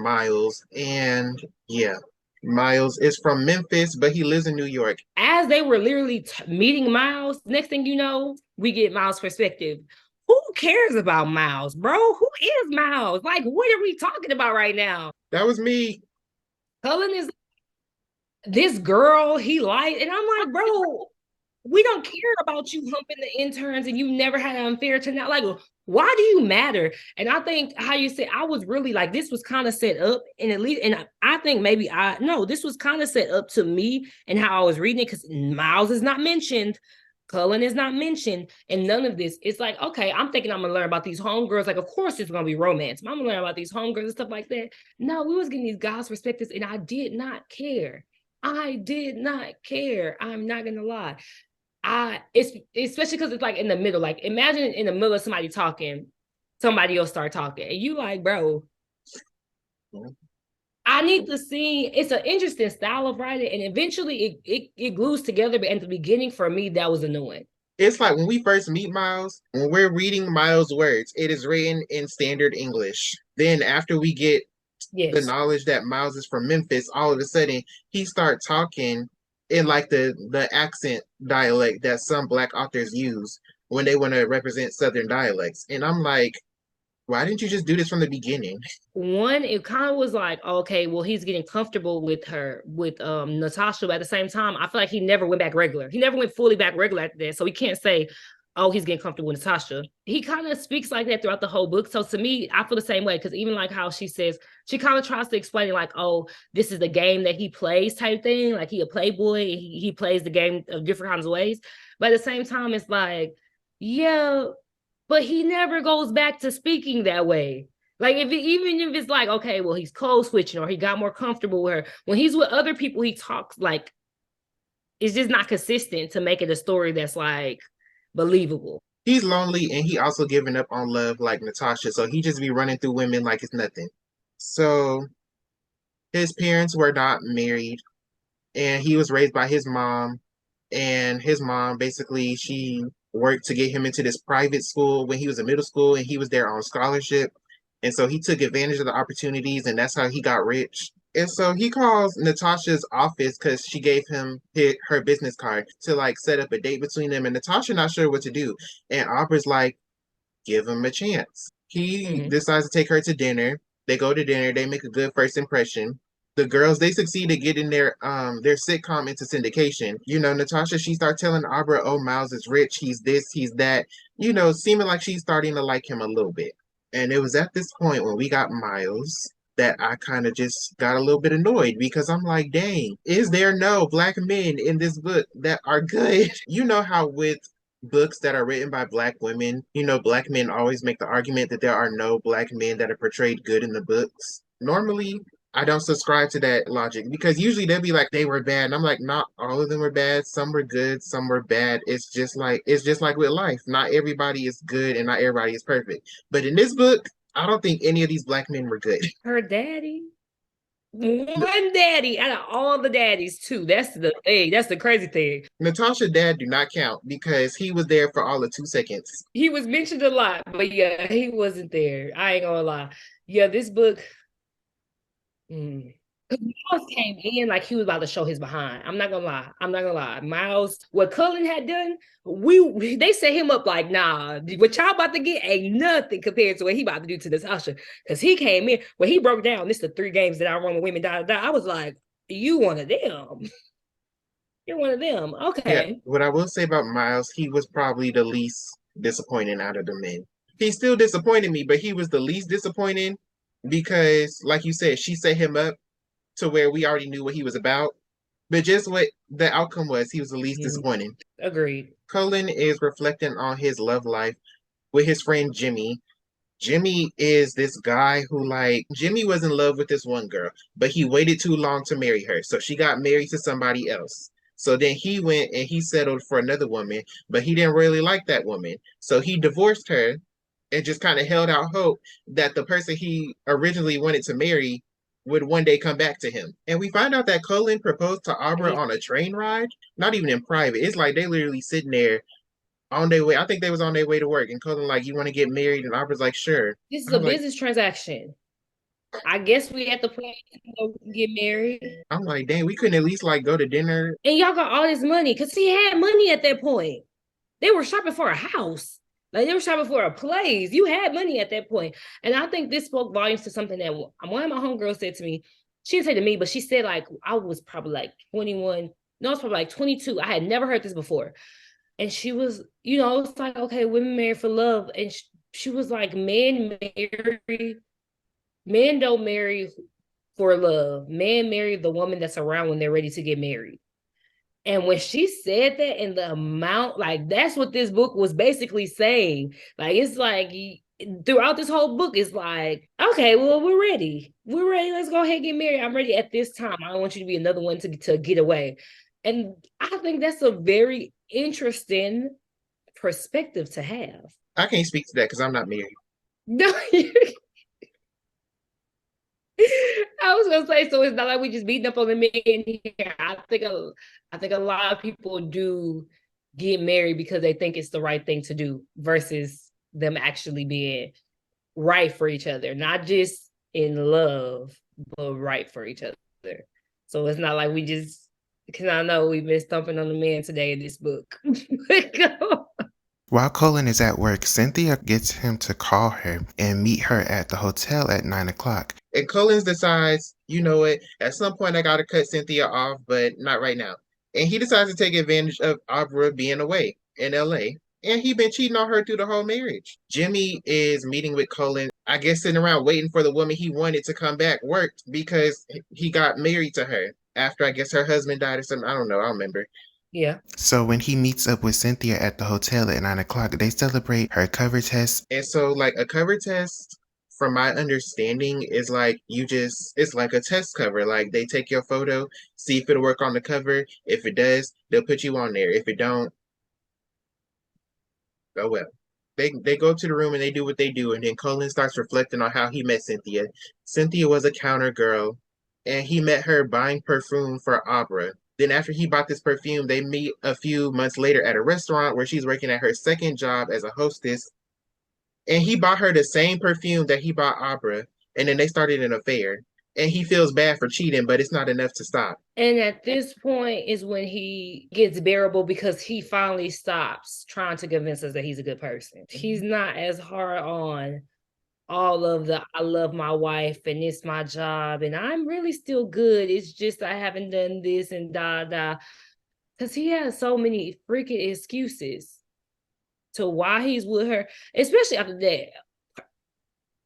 Miles and yeah. Miles is from Memphis, but he lives in New York. As they were literally meeting Miles, next thing you know, we get Miles' perspective. Who cares about Miles, bro? Who is Miles? Like, what are we talking about right now? That was me. Cullen is this girl he liked, and I'm like, bro, we don't care about you humping the interns and you never had an unfair turnout. Like, why do you matter? And I think how you said, I was really like, this was kind of set up, and at least, and I think maybe this was kind of set up to me and how I was reading it, because Miles is not mentioned. Cullen is not mentioned, and none of this. It's like, okay, I'm thinking I'm gonna learn about these homegirls. Like, of course, it's gonna be romance. I'm gonna learn about these homegirls and stuff like that. No, we was getting these guys' perspectives, and I did not care. I did not care. I'm not gonna lie. it's especially because it's like in the middle. Like imagine in the middle of somebody talking, somebody else start talking, and you like, bro, I need to see. It's an interesting style of writing, and eventually it glues together. But at the beginning, for me, that was annoying. It's like when we first meet Miles, when we're reading Miles' words, it is written in standard English. Then after we get the Yes. knowledge that Miles is from Memphis, all of a sudden he start talking in like the accent dialect that some black authors use when they want to represent Southern dialects. And I'm like, why didn't you just do this from the beginning? One, it kind of was like, okay, well, he's getting comfortable with her, with Natasha, but at the same time, I feel like he never went back regular. He never went fully back regular after that. So he can't say, oh, he's getting comfortable with Natasha. He kind of speaks like that throughout the whole book. So to me, I feel the same way, because even like how she says, she kind of tries to explain it like, oh, this is the game that he plays type thing. Like he a playboy, he plays the game of different kinds of ways. But at the same time, it's like, yeah, but he never goes back to speaking that way. Like if even if it's like, okay, well, he's code switching or he got more comfortable with her. When he's with other people, he talks like it's just not consistent to make it a story that's like believable. He's lonely and he also giving up on love like Natasha, so he just be running through women like it's nothing. So his parents were not married and he was raised by his mom, and his mom basically she worked to get him into this private school when he was in middle school and he was there on scholarship, and so he took advantage of the opportunities and that's how he got rich. And so he calls Natasha's office because she gave him her business card to like set up a date between them, and Natasha not sure what to do, and Aubrey's like, give him a chance. He Mm-hmm. decides to take her to dinner. They go to dinner. They make a good first impression. The girls they succeed at getting their sitcom into syndication. You know, Natasha she starts telling Abra, "Oh, Miles is rich. He's this. He's that." You know, seeming like she's starting to like him a little bit. And it was at this point when we got Miles that I kind of just got a little bit annoyed because I'm like, dang, is there no black men in this book that are good? You know how with books that are written by black women, you know, black men always make the argument that there are no black men that are portrayed good in the books. Normally, I don't subscribe to that logic because usually they'll be like they were bad. And I'm like, not all of them were bad. Some were good, some were bad. It's just like with life. Not everybody is good and not everybody is perfect. But in this book, I don't think any of these black men were good. Her daddy, one daddy out of all the daddies, too. That's the thing. That's the crazy thing. Natasha dad do not count because he was there for all of 2 seconds. He was mentioned a lot, but yeah, he wasn't there. I ain't gonna lie. Yeah, this book, mm. Miles came in like he was about to show his behind. I'm not gonna lie. I'm not gonna lie. Miles, what Cullen had done, they set him up like, nah, what y'all about to get ain't nothing compared to what he about to do to this Usher. Because he came in, when he broke down, this is the 3 games that I run with women, I was like, you one of them. You're one of them. Yeah, Okay. what I will say about Miles, he was probably the least disappointing out of the men. He still disappointed me, but he was the least disappointing because, like you said, she set him up to where we already knew what he was about. But just what the outcome was, he was the least Mhm. disappointing. Agreed. Cullen is reflecting on his love life with his friend Jimmy. Jimmy is this guy who, like, Jimmy was in love with this one girl, but he waited too long to marry her. So she got married to somebody else. So then he went and he settled for another woman, but he didn't really like that woman. So he divorced her and just kind of held out hope that the person he originally wanted to marry would one day come back to him. And we find out that Cullen proposed to Abra on a train ride, not even in private. It's like they literally sitting there on their way. I think they was on their way to work, and Cullen like, "You want to get married?" And Abra's like, "Sure." This is a I'm like, business transaction. I guess we at the point to get married. I'm like, dang, we couldn't at least like go to dinner. And y'all got all this money because he had money at that point. They were shopping for a house. Like they were shopping for a place. You had money at that point. And I think this spoke volumes to something that one of my homegirls said to me. She didn't say to me, but she said like I was probably like 21. No, it's probably like 22. I had never heard this before. And she was, it's like, okay, women marry for love. And she was like, men don't marry for love. Men marry the woman that's around when they're ready to get married. And when she said that and the amount, like that's what this book was basically saying. Like it's like throughout this whole book, it's like, okay, well, we're ready. We're ready. Let's go ahead and get married. I'm ready at this time. I don't want you to be another one to get away. And I think that's a very interesting perspective to have. I can't speak to that because I'm not married. No, I was gonna say, so it's not like we just beating up on the men here. I think a lot of people do get married because they think it's the right thing to do versus them actually being right for each other, not just in love, but right for each other. So it's not like we just, because I know we've been stumping on the men today in this book. While Colin is at work, Cynthia gets him to call her and meet her at the hotel at 9 o'clock. And Colin decides, you know what, at some point I gotta cut Cynthia off, but not right now. And he decides to take advantage of Abra being away in LA. And he been cheating on her through the whole marriage. Jimmy is meeting with Colin, I guess sitting around waiting for the woman he wanted to come back, worked because he got married to her after I guess her husband died or something. I don't know, I don't remember. Yeah. So when he meets up with Cynthia at the hotel at 9 o'clock, they celebrate her cover test. And so like a cover test, from my understanding, is like it's like a test cover. Like they take your photo, see if it'll work on the cover. If it does, they'll put you on there. If it don't, oh well. They go to the room and they do what they do, and then Colin starts reflecting on how he met Cynthia. Cynthia was a counter girl, and he met her buying perfume for Abra. Then after he bought this perfume, they meet a few months later at a restaurant where she's working at her second job as a hostess, and he bought her the same perfume that he bought Abra, and then they started an affair. And he feels bad for cheating, but it's not enough to stop. And at this point is when he gets bearable because he finally stops trying to convince us that he's a good person. He's not as hard on all of the I love my wife and it's my job and I'm really still good. It's just I haven't done this and da. Because he has so many freaking excuses to why he's with her, especially after that.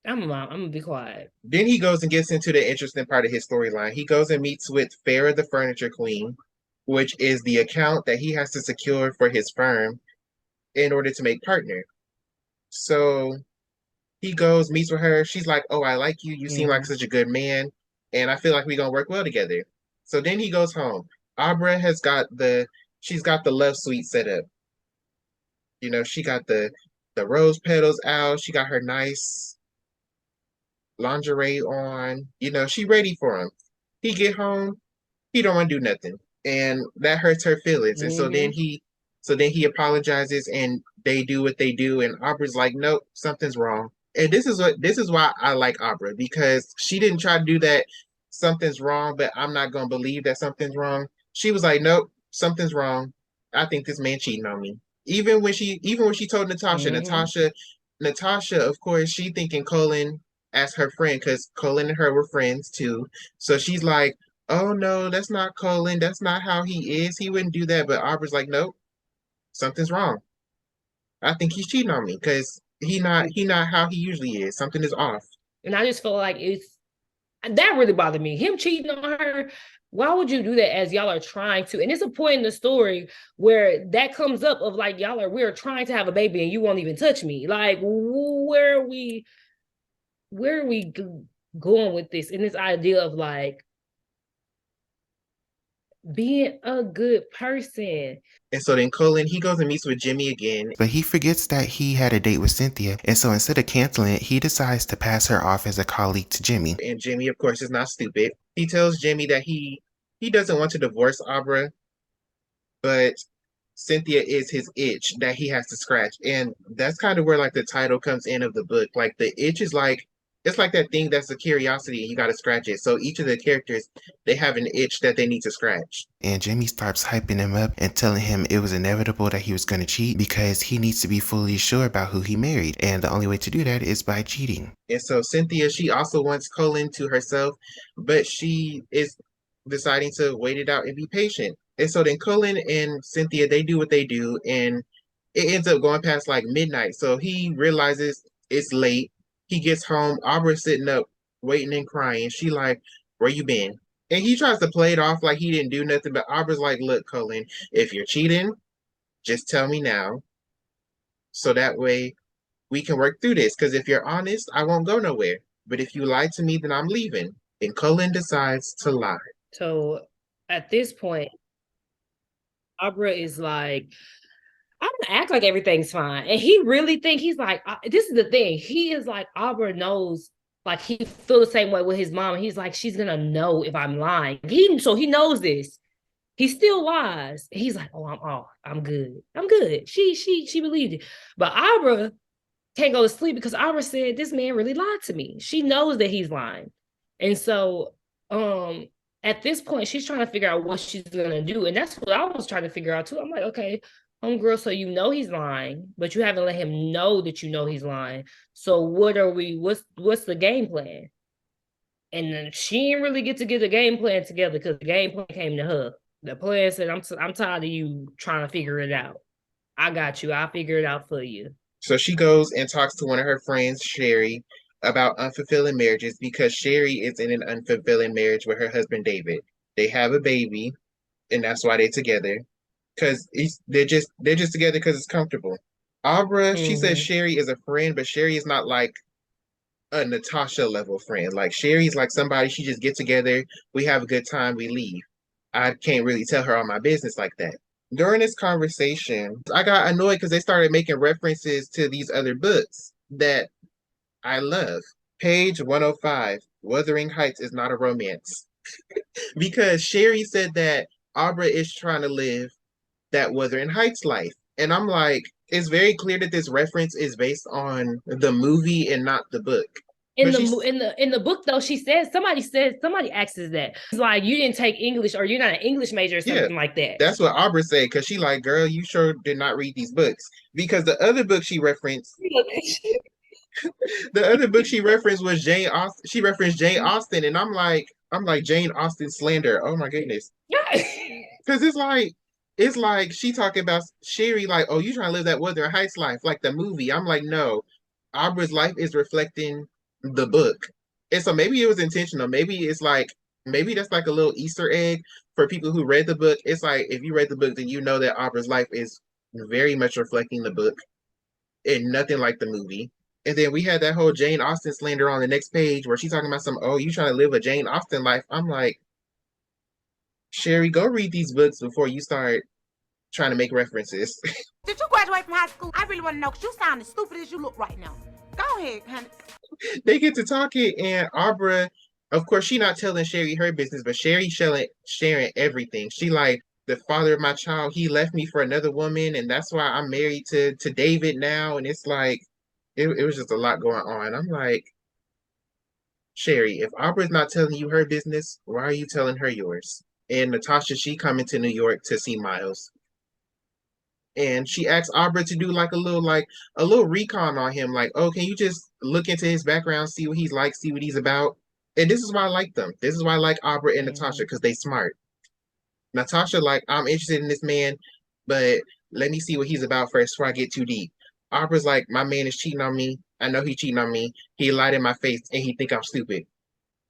I'm gonna be quiet. Then he goes and gets into the interesting part of his storyline. He goes and meets with Farah the Furniture Queen, which is the account that he has to secure for his firm in order to make partner. So he goes, meets with her. She's like, "Oh, I like you. You seem like such a good man, and I feel like we're gonna work well together." So then he goes home. Abra has got she's got the love suite set up. You know, she got the rose petals out. She got her nice lingerie on. You know, she ready for him. He get home, he don't want to do nothing, and that hurts her feelings. And so then he apologizes, and they do what they do, and Abra's like, nope, something's wrong. And this is why I like Abra, because she didn't try to do that. Something's wrong, but I'm not gonna believe that something's wrong. She was like, nope, something's wrong. I think this man cheating on me. Even when she told Natasha, Natasha, of course, she thinking Colin as her friend because Colin and her were friends too. So she's like, oh no, that's not Colin. That's not how he is. He wouldn't do that. But Auburn's like, nope, something's wrong. I think he's cheating on me because he not how he usually is. Something is off. And I just feel like it's that really bothered me. Him cheating on her. Why would you do that as y'all are trying to? And it's a point in the story where that comes up of like we're trying to have a baby and you won't even touch me. Like where are we going with this? And this idea of like being a good person. And so then Colin, he goes and meets with Jimmy again. But he forgets that he had a date with Cynthia. And so instead of canceling it, he decides to pass her off as a colleague to Jimmy. And Jimmy, of course, is not stupid. He tells Jimmy that he doesn't want to divorce Abra, but Cynthia is his itch that he has to scratch. And that's kind of where like the title comes in of the book. Like the itch is like it's like that thing that's a curiosity and you gotta scratch it. So each of the characters, they have an itch that they need to scratch. And Jimmy starts hyping him up and telling him it was inevitable that he was gonna cheat because he needs to be fully sure about who he married. And the only way to do that is by cheating. And so Cynthia, she also wants Colin to herself, but she is deciding to wait it out and be patient. And so then Colin and Cynthia, they do what they do, and it ends up going past like midnight. So he realizes it's late. He gets home. Auburn's sitting up, waiting and crying. She like, where you been? And he tries to play it off like he didn't do nothing, but Auburn's like, look, Colin, if you're cheating, just tell me now. So that way we can work through this. Because if you're honest, I won't go nowhere. But if you lie to me, then I'm leaving. And Colin decides to lie. So at this point, Abra is like, I'm gonna act like everything's fine. And he really think he's like, this is the thing. He is like, Abra knows, like he feel the same way with his mom. He's like, she's gonna know if I'm lying. So he knows this. He still lies. He's like, I'm good. I'm good. She believed it. But Abra can't go to sleep because Abra said this man really lied to me. She knows that he's lying. And so at this point, she's trying to figure out what she's gonna do. And that's what I was trying to figure out too. I'm like, okay, homegirl, so you know he's lying, but you haven't let him know that you know he's lying. So what's the game plan? And then she didn't really get to get the game plan together because the game plan came to her. The player said, I'm tired of you trying to figure it out. I got you. I'll figure it out for you. So she goes and talks to one of her friends, Sherry, about unfulfilling marriages because Sherry is in an unfulfilling marriage with her husband, David. They have a baby, and that's why they're together. Because they're just together because it's comfortable. Abra, she says Mm-hmm. Sherry is a friend, but Sherry is not like a Natasha level friend. Like Sherry's like somebody she just get together, we have a good time, we leave. I can't really tell her all my business like that. During this conversation, I got annoyed because they started making references to these other books that I love. Page 105, Wuthering Heights is not a romance. Because Sherry said that Abra is trying to live that Wuthering Heights life. And I'm like, it's very clear that this reference is based on the movie and not the book. In But the she's in the book though, she said somebody asks that. It's like you didn't take English or you're not an English major or yeah, something like that. that's what Abra said because she like, girl, you sure did not read these books. Because the other book she referenced was Jane Austen. She referenced Jane Austen, and I'm like Jane Austen slander. Oh my goodness. Because it's like she talking about Sherry like, oh, you trying to live that Wuthering Heights life like the movie. I'm like, no, Aubrey's life is reflecting the book, and so maybe it was intentional. Maybe that's like a little Easter egg for people who read the book. It's like if you read the book, then you know that Aubrey's life is very much reflecting the book and nothing like the movie. And then we had that whole Jane Austen slander on the next page where she's talking about oh, you trying to live a Jane Austen life. I'm like, Sherry, go read these books before you start trying to make references. Did you graduate from high school? I really want to know because you sound as stupid as you look right now. Go ahead, honey. They get to talking, and Abra, of course, she not telling Sherry her business, but Sherry sharing everything. She like, the father of my child, he left me for another woman, and that's why I'm married to David now. And it's like, it was just a lot going on. I'm like, Sherry, if Abra's not telling you her business, why are you telling her yours? And Natasha, she coming to New York to see Miles. And she asked Abra to do like a little recon on him, like, oh, can you just look into his background, see what he's like, see what he's about? And this is why I like them. This is why I like Abra and Natasha, Mhm. because they smart. Natasha, like, I'm interested in this man, but let me see what he's about first before I get too deep. Abra's like, my man is cheating on me. I know he's cheating on me. He lied in my face and he think I'm stupid.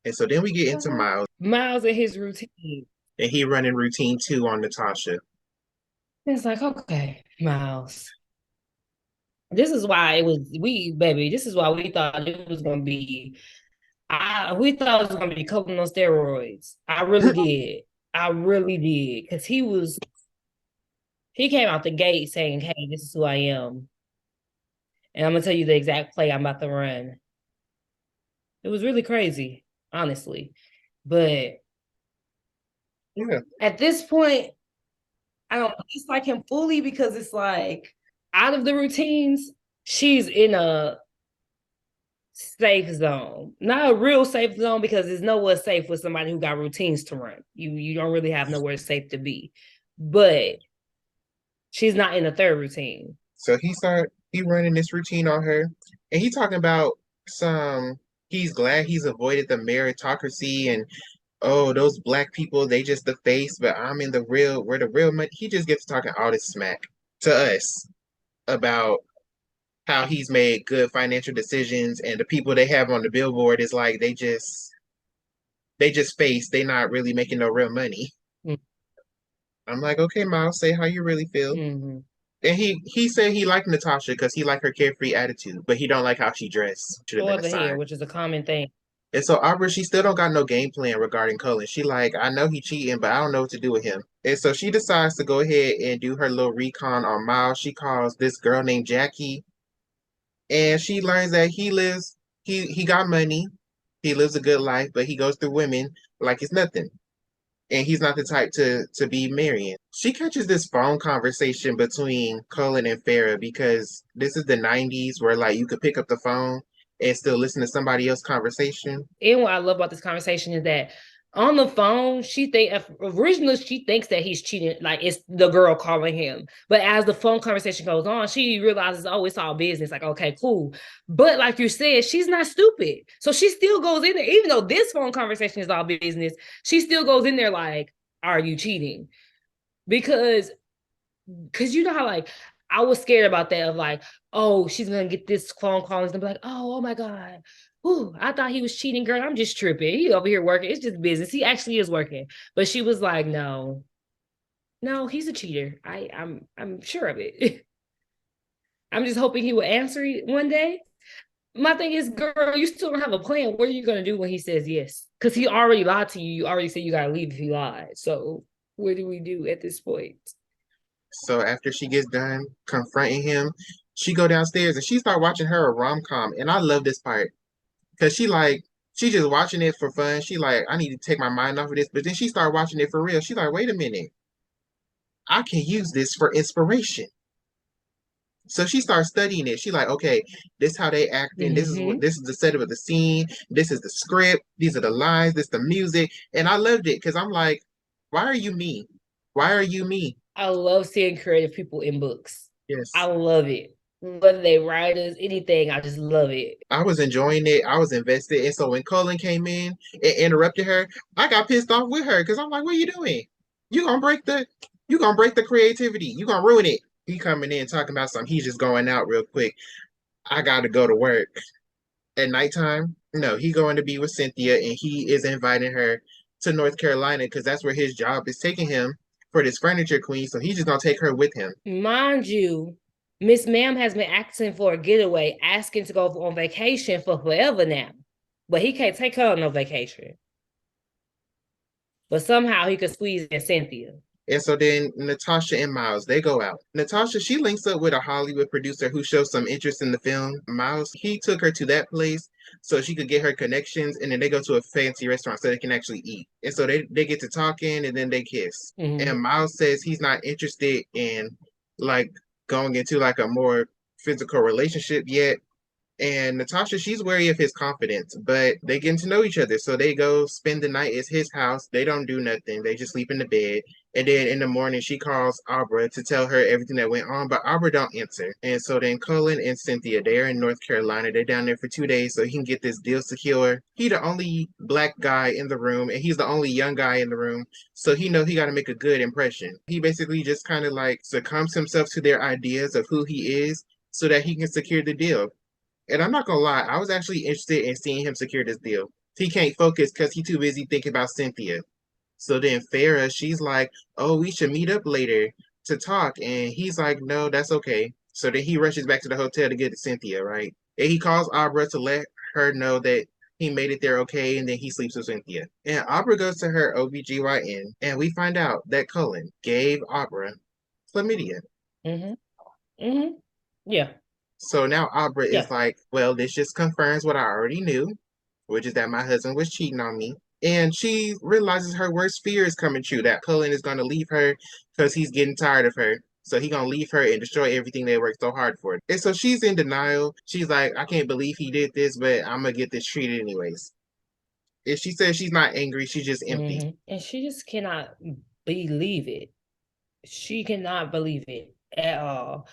And so then we get into Miles, Miles and his routine. and he running routine two on Natasha. It's like, okay, Miles. This is why it was baby. This is why we thought it was gonna be. We thought it was gonna be coking on steroids. I really did. I really did because he came out the gate saying, "Hey, this is who I am," and I'm gonna tell you the exact play I'm about to run. It was really crazy, honestly, but Yeah, at this point, I don't dislike him fully because it's like out of the routines, she's in a safe zone. Not a real safe zone because there's nowhere safe with somebody who got routines to run. You don't really have nowhere safe to be. But she's not in the third routine. so he running this routine on her, and he talking about some. He's glad he's avoided the meritocracy and oh those black people they just the face, but I'm in the real where the real money. He just gets talking all this smack to us about how he's made good financial decisions and the people they have on the billboard is like they just face they not really making no real money. I'm like, okay, Miles, say how you really feel. Mm-hmm. And he said he liked Natasha because he liked her carefree attitude, but he don't like how she dressed. Should have Or been a the hair, sign. which is a common thing. And so Aubrey, she still don't got no game plan regarding Cullen. She like, I know he cheating, but I don't know what to do with him. And so she decides to go ahead and do her little recon on Miles. She calls this girl named Jackie, and she learns that he got money, he lives a good life, but he goes through women like it's nothing. And he's not the type to be marrying. She catches this phone conversation between Cullen and Farrah because this is the 90s where like you could pick up the phone and still listen to somebody else's conversation. And what I love about this conversation is that on the phone, originally she thinks that he's cheating, like it's the girl calling him. But as the phone conversation goes on, she realizes, oh, it's all business. Like, okay, cool. But like you said, she's not stupid. So she still goes in there, even though this phone conversation is all business, she still goes in there like, are you cheating? Because you know how like I was scared about that of like, oh, she's gonna get this phone call and it's gonna be like, oh my God. Ooh, I thought he was cheating, girl. I'm just tripping. He over here working. It's just business. He actually is working. But she was like, no, he's a cheater. I'm sure of it. I'm just hoping he will answer it one day. My thing is, girl, you still don't have a plan. What are you gonna do when he says yes? Because he already lied to you. You already said you gotta leave if he lied. So what do we do at this point? So after she gets done confronting him, she go downstairs and she start watching her a rom-com. And I love this part because she just watching it for fun. She like, I need to take my mind off of this. But then she start watching it for real. She like, wait a minute, I can use this for inspiration. So she starts studying it. She like, okay, this is how they acting. This is the setup of the scene. This is the script. These are the lines. This is the music. And I loved it because I'm like, why are you me? Why are you me? I love seeing creative people in books. Yes. I love it. Whether they writers, anything, I just love it. I was enjoying it. I was invested. And so when Cullen came in and interrupted her, I got pissed off with her because I'm like, what are you doing? You gonna break the you gonna break the creativity. You gonna ruin it. He coming in talking about something. He's just going out real quick. I gotta go to work. At nighttime, no, he going to be with Cynthia and he is inviting her to North Carolina because that's where his job is taking him for this furniture queen. So he's just gonna take her with him. Mind you, Miss Ma'am has been asking for a getaway, asking to go on vacation for forever now. But he can't take her on no vacation. But somehow he could squeeze in Cynthia. And so then Natasha and Miles, they go out. Natasha, she links up with a Hollywood producer who shows some interest in the film. Miles, he took her to that place so she could get her connections, and then they go to a fancy restaurant so they can actually eat. And so they get to talking and then they kiss. And Miles says he's not interested in like going into like a more physical relationship yet. And Natasha, she's wary of his confidence, but they get to know each other. So they go spend the night at his house. They don't do nothing. They just sleep in the bed. And then in the morning, she calls Abra to tell her everything that went on, but Abra don't answer. And so then Cullen and Cynthia, they're in North Carolina. They're down there for 2 days so he can get this deal secure. He the only black guy in the room, and he's the only young guy in the room. So he knows he got to make a good impression. He basically just kind of like succumbs himself to their ideas of who he is so that he can secure the deal. And I'm not gonna lie, I was actually interested in seeing him secure this deal. He can't focus because he's too busy thinking about Cynthia. So then Farrah, she's like, oh, we should meet up later to talk. And he's like, no, that's okay. So then he rushes back to the hotel to get to Cynthia, right? And he calls Abra to let her know that he made it there okay, and then he sleeps with Cynthia. And Abra goes to her OBGYN, and we find out that Cullen gave Abra chlamydia. Yeah. So now Abra is like, well, this just confirms what I already knew, which is that my husband was cheating on me. And she realizes her worst fear is coming true, that Cullen is going to leave her because he's getting tired of her. So he's going to leave her and destroy everything they worked so hard for. And so she's in denial. She's like, I can't believe he did this, but I'm going to get this treated anyways. If she says she's not angry, she's just empty. And she just cannot believe it. She cannot believe it at all.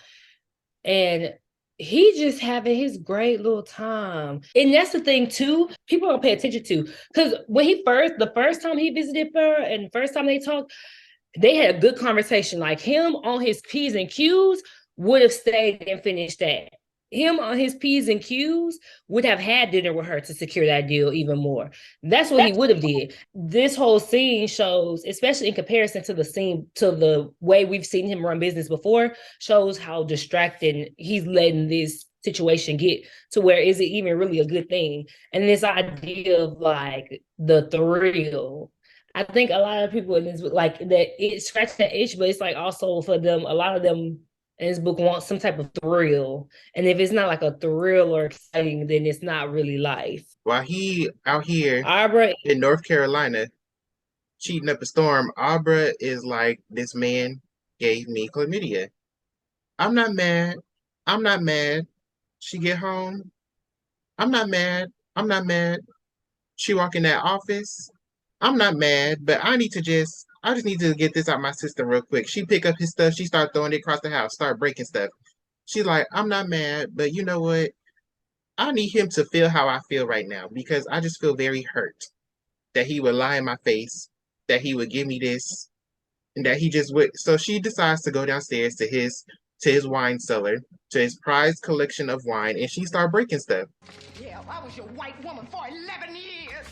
And he just having his great little time. And that's the thing too, people don't pay attention to. Because when the first time he visited her and the first time they talked, they had a good conversation. Like him on his P's and Q's would have stayed and finished that. Him on his P's and Q's would have had dinner with her to secure that deal even more. That's what he would have did. This whole scene shows, especially in comparison to the way we've seen him run business before, shows how distracted he's letting this situation get to where is it even really a good thing? And this idea of like the thrill. I think a lot of people in this book, like that it scratches that itch, but it's like also for them, a lot of them in this book want some type of thrill. And if it's not like a thrill or exciting, then it's not really life. While he out here Abra in North Carolina cheating up a storm, Abra is like, this man gave me chlamydia. I'm not mad. I'm not mad. She get home. I'm not mad. I'm not mad. She walk in that office. I'm not mad, but I just need to get this out my system real quick. She pick up his stuff. She start throwing it across the house, start breaking stuff. She's like, I'm not mad, but you know what? I need him to feel how I feel right now because I just feel very hurt that he would lie in my face, that he would give me this, and that he just would. So she decides to go downstairs to his wine cellar, to his prized collection of wine, and she started breaking stuff. Yeah, I was your white woman for 11 years.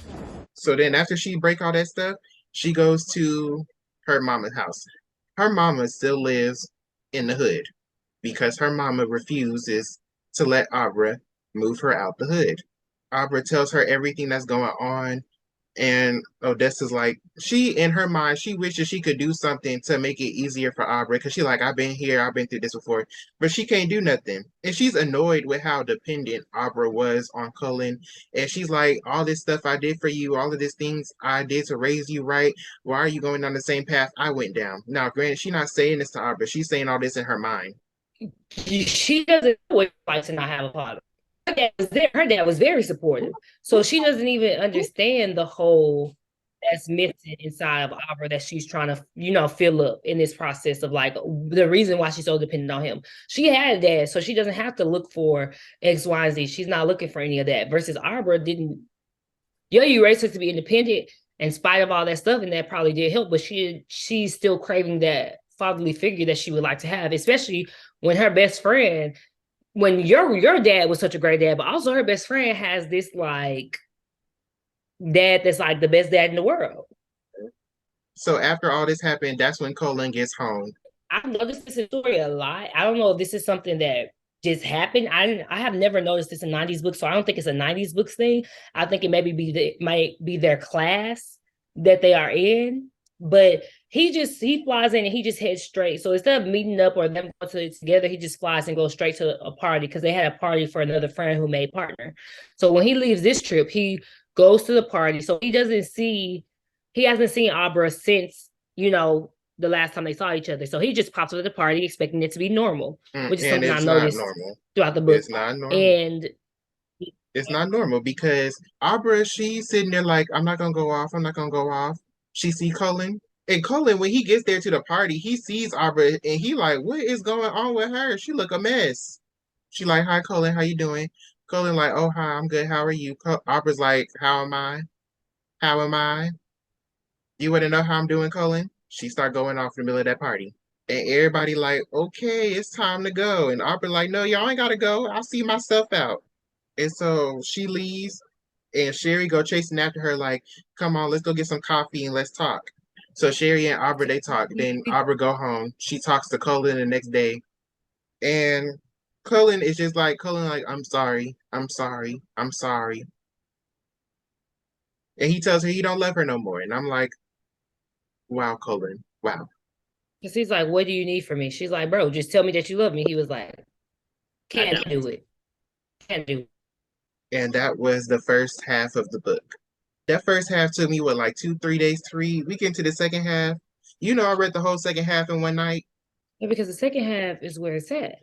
So then after she break all that stuff, she goes to her mama's house. Her mama still lives in the hood because her mama refuses to let Abra move her out the hood. Abra tells her everything that's going on. And Odessa's like, she in her mind, she wishes she could do something to make it easier for Abra because she like, I've been here, I've been through this before, but she can't do nothing. And she's annoyed with how dependent Abra was on Cullen. And she's like, all this stuff I did for you, all of these things I did to raise you right. Why are you going down the same path I went down? Now, granted, she's not saying this to Abra, she's saying all this in her mind. she doesn't know what it's like to not have a father. Her dad was there. Her dad was very supportive. So she doesn't even understand the whole that's missing inside of Abra that she's trying to, fill up in this process of like the reason why she's so dependent on him. She had a dad, so she doesn't have to look for X, Y, and Z. She's not looking for any of that. Versus Abra didn't. Yeah, you raised her to be independent in spite of all that stuff, and that probably did help. But she's still craving that fatherly figure that she would like to have, especially when her best friend, when your dad was such a great dad, but also her best friend has this like dad that's like the best dad in the world. So after all this happened, that's when Colin gets home. I've noticed this story a lot. I don't know if this is something that just happened. I have never noticed this in 90s books, so I don't think it's a 90s books thing. I think it might be their class that they are in. But he flies in and he just heads straight. So instead of meeting up or them going together, he just flies and goes straight to a party because they had a party for another friend who made partner. So when he leaves this trip, he goes to the party. So he hasn't seen Abra since, the last time they saw each other. So he just pops up at the party expecting it to be normal, which is something I noticed throughout the book. It's not normal. And it's not normal because Abra, she's sitting there like, I'm not gonna go off. I'm not gonna go off. She see Cullen. And Cullen, when he gets there to the party, he sees Abra and he like, what is going on with her? She look a mess. She like, hi Cullen, how you doing? Cullen like, oh hi, I'm good. How are you? Abra's like, how am I? How am I? You want to know how I'm doing, Cullen? She start going off in the middle of that party. And everybody like, okay, it's time to go. And Abra like, no, y'all ain't gotta go. I'll see myself out. And so she leaves and Sherry go chasing after her like, come on, let's go get some coffee and let's talk. So Sherry and Abra, they talk. Then Abra go home. She talks to Cullen the next day. And Cullen is just like, I'm sorry. I'm sorry. I'm sorry. And he tells her he don't love her no more. And I'm like, wow, Cullen. Wow. because he's like, what do you need from me? She's like, bro, just tell me that you love me. He was like, can't do it. Can't do it. And that was the first half of the book. That first half took me, what, like 2-3 days to read? We get into the second half. I read the whole second half in one night. Yeah, because the second half is where it's at.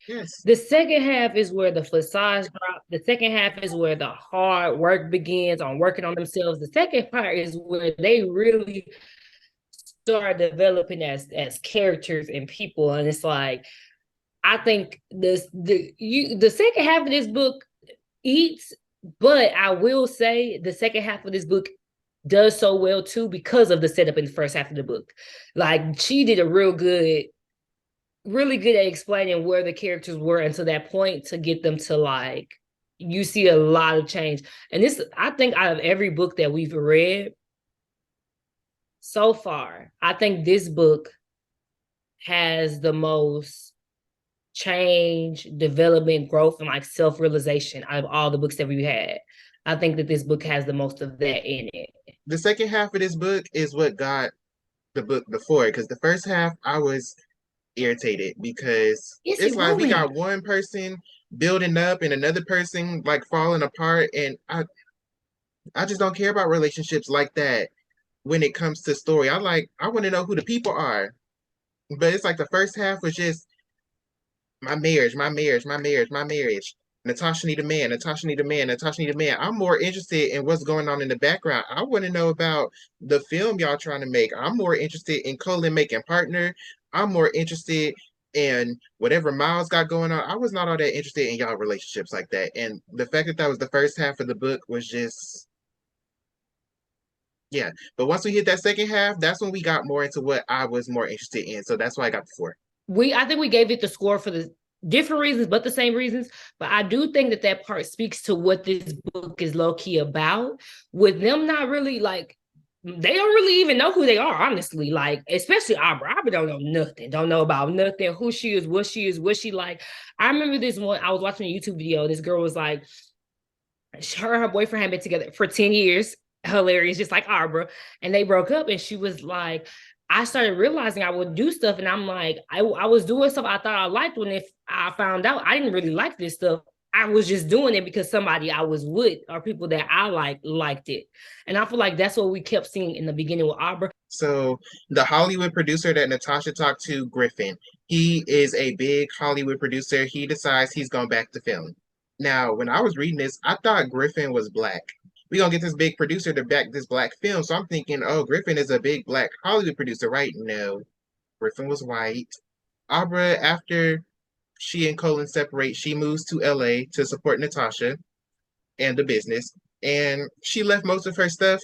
Yes. The second half is where the facades drop. The second half is where the hard work begins on working on themselves. The second part is where they really start developing as characters and people. And it's like, I think the second half of this book eats, but I will say the second half of this book does so well too because of the setup in the first half of the book. Like she did a really good at explaining where the characters were until that point to get them to like, you see a lot of change. And this, I think out of every book that we've read so far, I think this book has the most change, development, growth, and like self-realization out of all the books that we had. I think that this book has the most of that in it. The second half of this book is what got the book before, because the first half I was irritated because Yes, it's it like we ruined. got one person building up and another person like falling apart, and I just don't care about relationships like that when it comes to story. I want to know who the people are. But it's like the first half was just my marriage, my marriage, my marriage, my marriage. Natasha need a man, Natasha need a man, Natasha need a man. I'm more interested in what's going on in the background. I want to know about the film y'all trying to make. I'm more interested in Colin making partner. I'm more interested in whatever Miles got going on. I was not all that interested in y'all relationships like that. And the fact that that was the first half of the book was just, yeah. But once we hit that second half, that's when we got more into what I was more interested in. So that's why I got the 4. I think we gave it the score for the different reasons, but the same reasons. But I do think that that part speaks to what this book is low key about. With them not really like, they don't really even know who they are, honestly. Like, especially Abra. Abra don't know nothing, don't know about nothing, who she is, what she like. I remember this one, I was watching a YouTube video. This girl was like, her and her boyfriend had been together for 10 years. Hilarious, just like Arbor. And they broke up, and she was like, I started realizing I would do stuff, and I'm like, I was doing stuff I thought I liked when if I found out I didn't really like this stuff. I was just doing it because somebody I was with or people that I liked it. And I feel like that's what we kept seeing in the beginning with Arbor. So the Hollywood producer that Natasha talked to, Griffin, he is a big Hollywood producer. He decides he's going back to film. Now, when I was reading this, I thought Griffin was black. We gonna get this big producer to back this black film. So I'm thinking, oh, Griffin is a big black Hollywood producer, right? No, Griffin was white. Abra, after she and Colin separate, she moves to LA to support Natasha and the business. And she left most of her stuff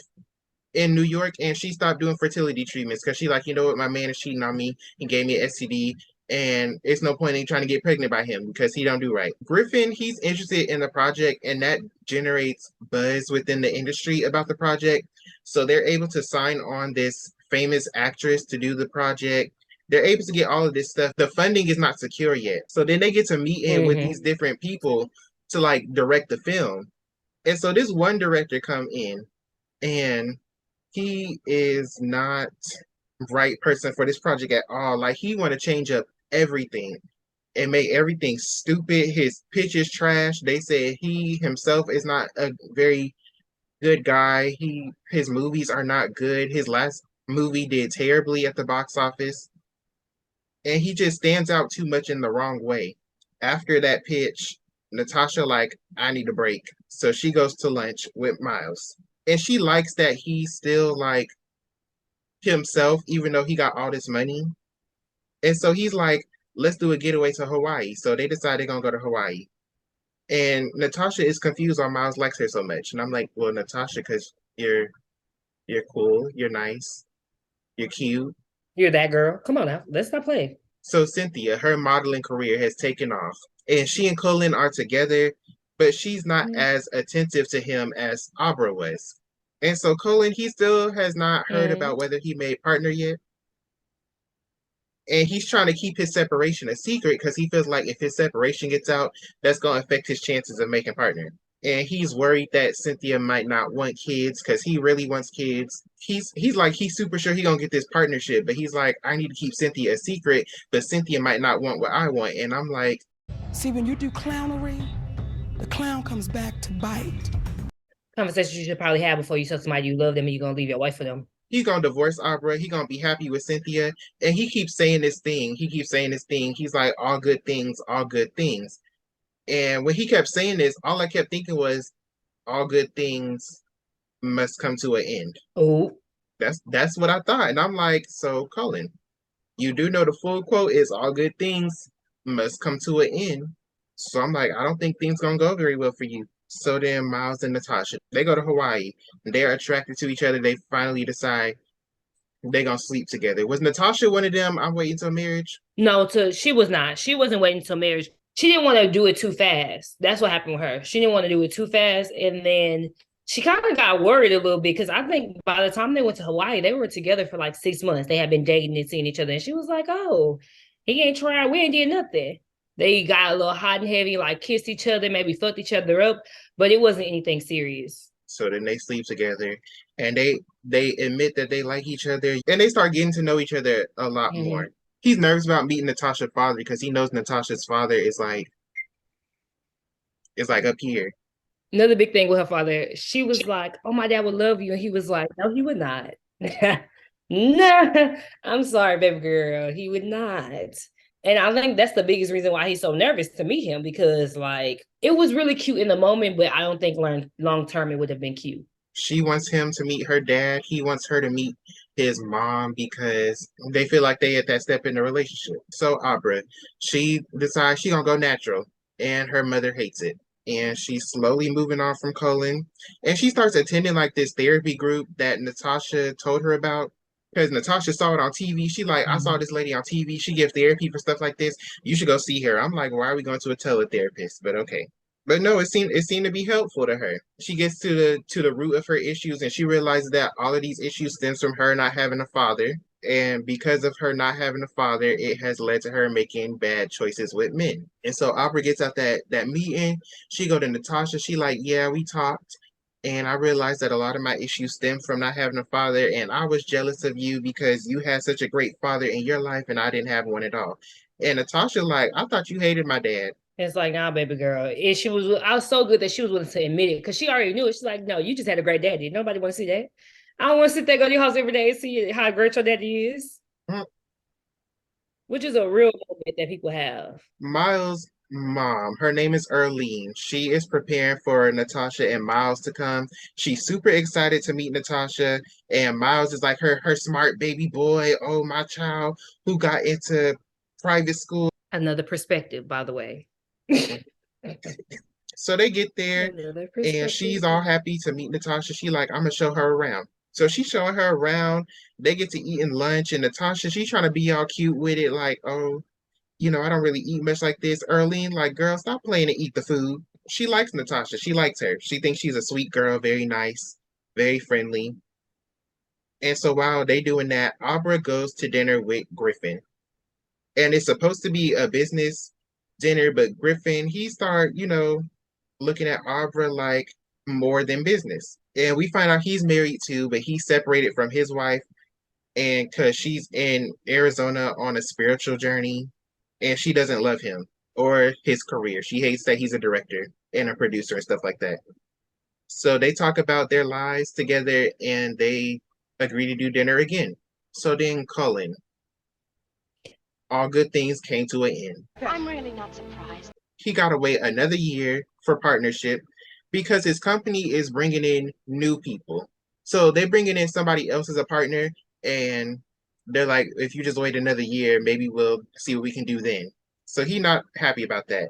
in New York, and she stopped doing fertility treatments because she like, you know what, my man is cheating on me. He gave me an STD, and it's no point in trying to get pregnant by him because he don't do right. Griffin, he's interested in the project, and that generates buzz within the industry about the project. So they're able to sign on this famous actress to do the project. They're able to get all of this stuff. The funding is not secure yet. So then they get to meet in with these different people to like direct the film. And so this one director come in, and he is not right person for this project at all. Like he want to change up everything and make everything stupid. His pitch is trash. They said he himself is not a very good guy. His movies are not good. His last movie did terribly at the box office. And he just stands out too much in the wrong way. After that pitch, Natasha like, I need a break. So she goes to lunch with Miles. And she likes that he's still like himself, even though he got all this money. And so he's like, let's do a getaway to Hawaii. So they decide they're gonna go to Hawaii. And Natasha is confused why Miles likes her so much. And I'm like, well, Natasha, because you're cool, you're nice, you're cute. You're that girl. Come on now. Let's not play. So Cynthia, her modeling career has taken off. And she and Colin are together, but she's not as attentive to him as Abra was. And so Colin, he still has not heard about whether he made partner yet. And he's trying to keep his separation a secret because he feels like if his separation gets out, that's going to affect his chances of making partner. And he's worried that Cynthia might not want kids because he really wants kids. He's super sure he's gonna get this partnership, but he's like, I need to keep Cynthia a secret, but Cynthia might not want what I want. And I'm like, see, when you do clownery, the clown comes back to bite. Conversation you should probably have before you tell somebody you love them and you're gonna leave your wife for them. He's gonna divorce Abra. He's gonna be happy with Cynthia, and he keeps saying this thing. He's like, all good things, all good things. And when he kept saying this, all I kept thinking was, all good things must come to an end. Oh, that's what I thought. And I'm like, so Colin, you do know the full quote is all good things must come to an end. So I'm like, I don't think things gonna go very well for you. So then Miles and Natasha, they go to Hawaii. They're attracted to each other. They finally decide they're gonna sleep together. Was Natasha one of them? I'm waiting till marriage. No, she was not. She wasn't waiting until marriage. She didn't want to do it too fast. That's what happened with her. She didn't want to do it too fast. And then she kind of got worried a little bit because I think by the time they went to Hawaii, they were together for like 6 months. They had been dating and seeing each other. And she was like, oh, he ain't tried. We ain't did nothing. They got a little hot and heavy, like kissed each other, maybe fucked each other up, but it wasn't anything serious. So then they sleep together, and they admit that they like each other, and they start getting to know each other a lot more. He's nervous about meeting Natasha's father because he knows Natasha's father is like up here. Another big thing with her father, she was like, "Oh, my dad would love you," and he was like, "No, he would not." No, I'm sorry, baby girl, he would not. And I think that's the biggest reason why he's so nervous to meet him, because like it was really cute in the moment, but I don't think long term it would have been cute. She wants him to meet her dad. He wants her to meet his mom because they feel like they at that step in the relationship. So Abra, she decides she gonna go natural, and her mother hates it. And she's slowly moving on from Colin. And she starts attending like this therapy group that Natasha told her about. Because Natasha saw it on TV. She like, I saw this lady on TV. She gives therapy for stuff like this. You should go see her. I'm like, why are we going to a teletherapist? But okay. But no, it seemed to be helpful to her. She gets to the root of her issues, and she realizes that all of these issues stems from her not having a father. And because of her not having a father, it has led to her making bad choices with men. And so Opera gets out that meeting. She go to Natasha. She like, yeah, we talked. And I realized that a lot of my issues stem from not having a father. And I was jealous of you because you had such a great father in your life and I didn't have one at all. And Natasha like, I thought you hated my dad. It's like, nah, baby girl. I was so good that she was willing to admit it, because she already knew it. She's like, no, you just had a great daddy. Nobody want to see that. I don't want to sit there, go to your house every day and see how great your daddy is, which is a real moment that people have. Miles' mom, her name is Erlene. She is preparing for Natasha and Miles to come. She's super excited to meet Natasha, and Miles is like her smart baby boy. Oh, my child who got into private school. Another perspective, by the way. So they get there, Another and she's all perspective. happy to meet Natasha. She like, I'm gonna show her around. So she's showing her around. They get to eating lunch, and Natasha, she's trying to be all cute with it, like, oh, I don't really eat much like this. Erlene, like, girl, stop playing and eat the food. She likes Natasha. She likes her. She thinks she's a sweet girl, very nice, very friendly. And so while they doing that, Abra goes to dinner with Griffin. And it's supposed to be a business dinner, but Griffin, he start, looking at Abra like more than business. And we find out he's married too, but he's separated from his wife, and because she's in Arizona on a spiritual journey, and she doesn't love him or his career. She hates that he's a director and a producer and stuff like that. So they talk about their lives together, and they agree to do dinner again. So then Cullen, all good things came to an end. I'm really not surprised. He got to wait another year for partnership because his company is bringing in new people. So they're bringing in somebody else as a partner, and they're like, if you just wait another year, maybe we'll see what we can do then. So he's not happy about that.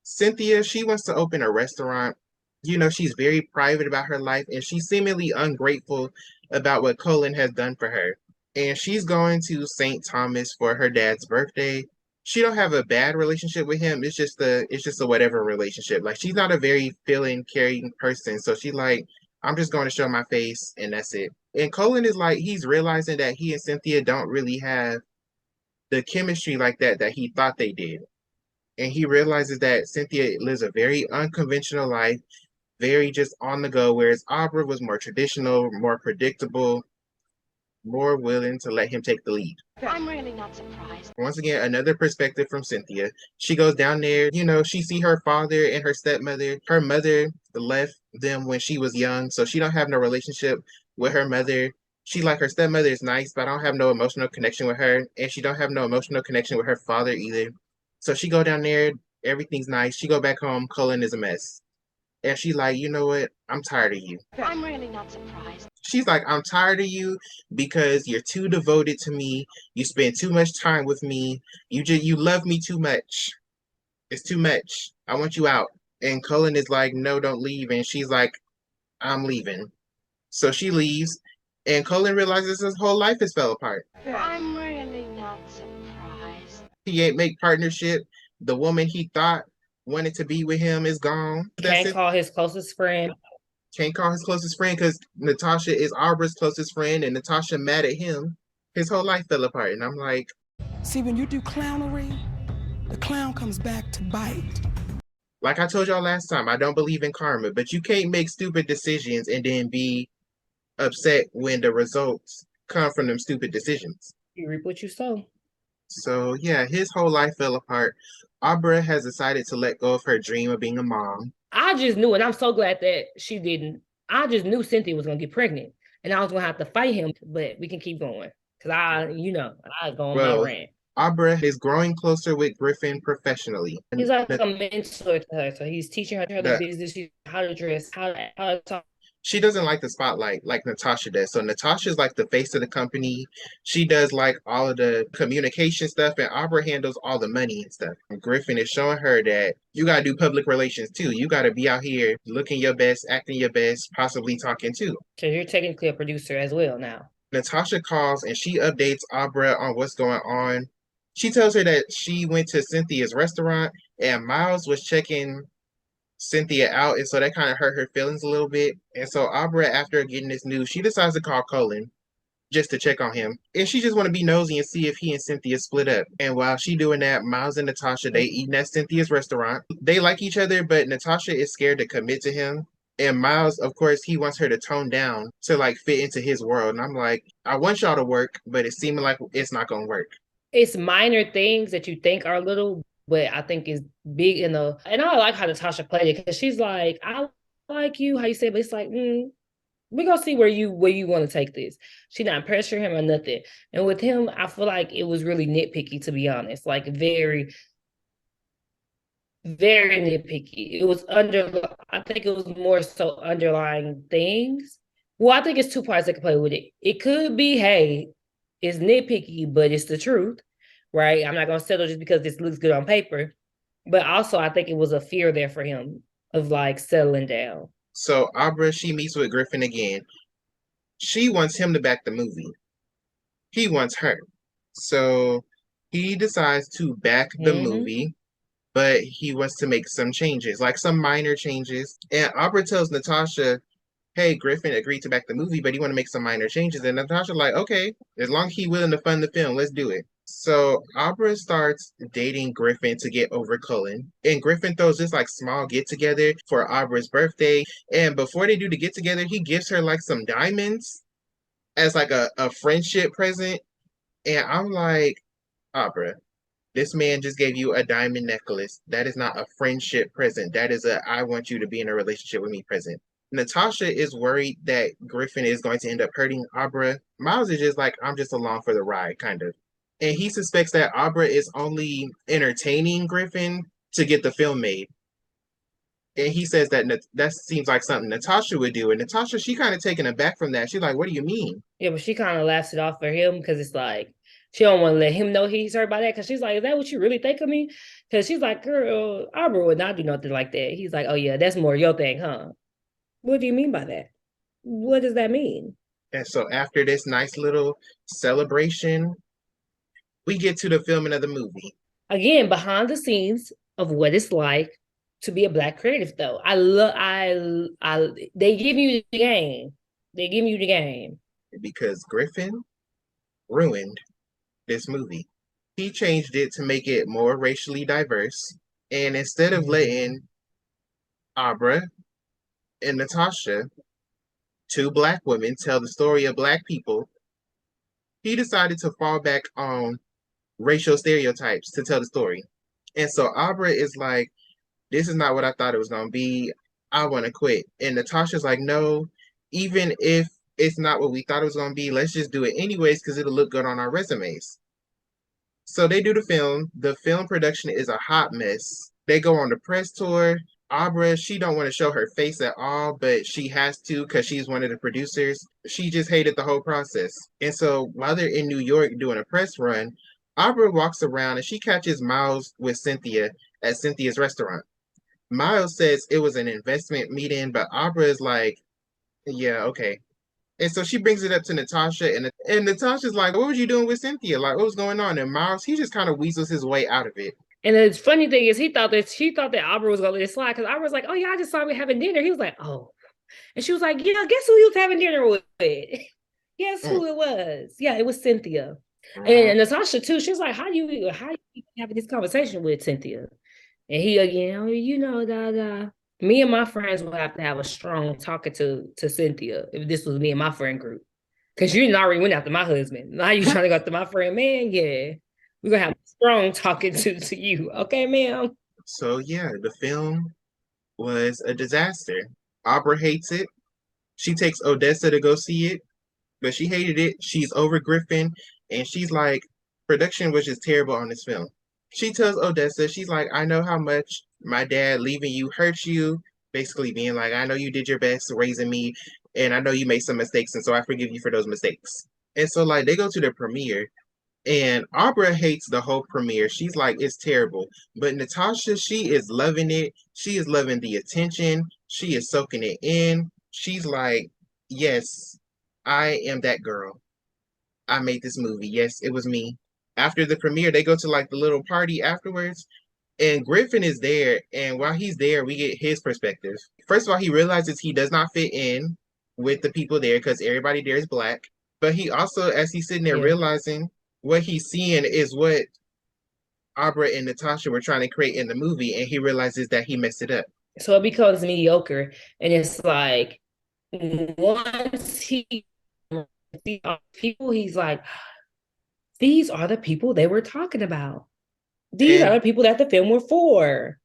Cynthia, she wants to open a restaurant. She's very private about her life, and she's seemingly ungrateful about what Colin has done for her. And she's going to St. Thomas for her dad's birthday. She don't have a bad relationship with him. It's just a whatever relationship. Like, she's not a very feeling caring person. So she like, I'm just going to show my face and that's it. And Colin is like, he's realizing that he and Cynthia don't really have the chemistry like that he thought they did. And he realizes that Cynthia lives a very unconventional life, very just on the go, whereas Abra was more traditional, more predictable, more willing to let him take the lead. I'm really not surprised. Once again, another perspective from Cynthia. She goes down there, she see her father and her stepmother. Her mother left them when she was young, so she don't have no relationship with her mother. She like her stepmother is nice, but I don't have no emotional connection with her, and she don't have no emotional connection with her father either. So she go down there, everything's nice. She go back home, Cullen is a mess. And she like, you know what? I'm tired of you. I'm really not surprised. She's like, I'm tired of you because you're too devoted to me. You spend too much time with me. You love me too much. It's too much. I want you out. And Cullen is like, no, don't leave. And she's like, I'm leaving. So she leaves, and Cullen realizes his whole life has fell apart. I'm really not surprised. He ain't make partnership. The woman he thought wanted to be with him is gone. Can't call his closest friend. Can't call his closest friend because Natasha is Abra's closest friend, and Natasha mad at him. His whole life fell apart, and I'm like, See, when you do clownery, the clown comes back to bite. Like I told y'all last time, I don't believe in karma, but you can't make stupid decisions and then be upset when the results come from them stupid decisions. You reap what you sow. So yeah, his whole life fell apart. Abra has decided to let go of her dream of being a mom. I just knew, and I'm so glad that she didn't. I just knew Cynthia was gonna get pregnant, and I was gonna have to fight him. But we can keep going because I go on my Well, rant. Abra is growing closer with Griffin professionally. He's like a mentor to her, so he's teaching her the The, business, how to dress, how to talk. she doesn't like the spotlight like Natasha does. So Natasha's like the face of the company. She does like all of the communication stuff, and Abra handles all the money and stuff. And Griffin is showing her that you gotta do public relations too. You gotta be out here looking your best, acting your best, possibly talking too. So you're technically a producer as well now. Natasha calls and she updates Abra on what's going on. She tells her that she went to Cynthia's restaurant and Miles was checking Cynthia out, and so that kind of hurt her feelings a little bit. And so Abra, after getting this news, she decides to call Colin just to check on him. And she just want to be nosy and see if he and Cynthia split up. And while she doing that, Miles and Natasha, they eating at Cynthia's restaurant. They like each other, but Natasha is scared to commit to him. And Miles, of course, he wants her to tone down to like fit into his world. And I'm like, I want y'all to work, but it's seeming like it's not gonna work. It's minor things that you think are little, but I think is big in the. And I like how Natasha played it because she's like, I like you, how you say, but it's like, we're gonna see where you want to take this. She not pressure him or nothing. And with him, I feel like it was really nitpicky, to be honest. Like very, very nitpicky. It was I think it was more so underlying things. Well, I think it's two parts that can play with it. It could be, hey, it's nitpicky, but it's the truth, right? I'm not gonna settle just because this looks good on paper. But also, I think it was a fear there for him of like settling down. So Abra, she meets with Griffin again. She wants him to back the movie. He wants her. So he decides to back the movie, but he wants to make some changes, like some minor changes. And Abra tells Natasha, hey, Griffin agreed to back the movie, but he want to make some minor changes. And Natasha's like, okay, as long as he's willing to fund the film, let's do it. So Abra starts dating Griffin to get over Cullen. And Griffin throws this like small get together for Abra's birthday. And before they do the get together, he gives her like some diamonds as like a friendship present. And I'm like, Abra, this man just gave you a diamond necklace. That is not a friendship present. That is a I want you to be in a relationship with me present. Natasha is worried that Griffin is going to end up hurting Abra. Miles is just like, I'm just along for the ride, kind of. And he suspects that Abra is only entertaining Griffin to get the film made. And he says that that seems like something Natasha would do. And Natasha, she kind of taken aback from that. She's like, what do you mean? Yeah, but she kind of laughs it off for him because it's like, she don't want to let him know he's hurt by that because she's like, is that what you really think of me? Because she's like, girl, Arbor would not do nothing like that. He's like, oh yeah, that's more your thing, huh? What do you mean by that? What does that mean? And so after this nice little celebration, we get to the filming of the movie. Again, behind the scenes of what it's like to be a Black creative, though. They give you the game. They give you the game. Because Griffin ruined this movie. He changed it to make it more racially diverse. And instead of letting Abra and Natasha, two Black women, tell the story of Black people, he decided to fall back on racial stereotypes to tell the story. And so Abra is like, this is not what I thought it was going to be. I want to quit. And Natasha's like, no, even if it's not what we thought it was going to be, let's just do it anyways because it'll look good on our resumes. So they do the film. The film production is a hot mess. They go on the press tour. Abra, she don't want to show her face at all, but she has to because she's one of the producers. She just hated the whole process. And so while they're in New York doing a press run, Abra walks around and she catches Miles with Cynthia at Cynthia's restaurant. Miles says it was an investment meeting, but Abra is like, yeah, okay. And so she brings it up to Natasha, and Natasha's like, what was you doing with Cynthia? Like, what was going on? And Miles, he just kind of weasels his way out of it. And the funny thing is, she thought that Abra was gonna let it slide because Abra was like, oh yeah, I just saw we having dinner. He was like, oh. And she was like, yeah, guess who he was having dinner with? Guess who it was? Yeah, it was Cynthia. And Natasha too. She's like, how you having this conversation with Cynthia. And he again, Me and my friends will have to have a strong talking to Cynthia if this was me and my friend group. Cause you already went after my husband. Now you trying to go after my friend, man. Yeah. We're gonna have a strong talking to you. Okay, ma'am. So yeah, the film was a disaster. Abra hates it. She takes Odessa to go see it, but she hated it. She's over Griffin, and she's like, production was just terrible on this film. She tells Odessa, she's like, I know how much my dad leaving you hurt you. Basically being like, I know you did your best raising me, and I know you made some mistakes, and so I forgive you for those mistakes. And so like they go to the premiere, and Abra hates the whole premiere. She's like, it's terrible. But Natasha, she is loving it. She is loving the attention. She is soaking it in. She's like, yes, I am that girl. I made this movie. Yes, it was me. After the premiere, they go to like the little party afterwards, and Griffin is there. And while he's there, we get his perspective. First of all, he realizes he does not fit in with the people there because everybody there is black. But he also, as he's sitting there realizing what he's seeing is what Abra and Natasha were trying to create in the movie, and he realizes that he messed it up. So it becomes mediocre, and it's like once he people, he's like, these are the people they were talking about. These are the people that the film were for.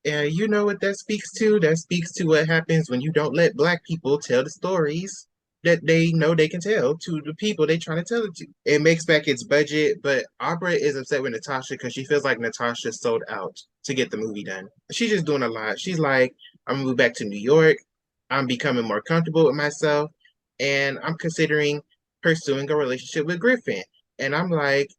And you know what that speaks to? That speaks to what happens when you don't let black people tell the stories that they know they can tell to the people they're trying to tell it to. It makes back its budget, but Abra is upset with Natasha because she feels like Natasha sold out to get the movie done. She's just doing a lot. She's like, I'm gonna move back to New York. I'm becoming more comfortable with myself, and I'm considering pursuing a relationship with Griffin. And I'm like,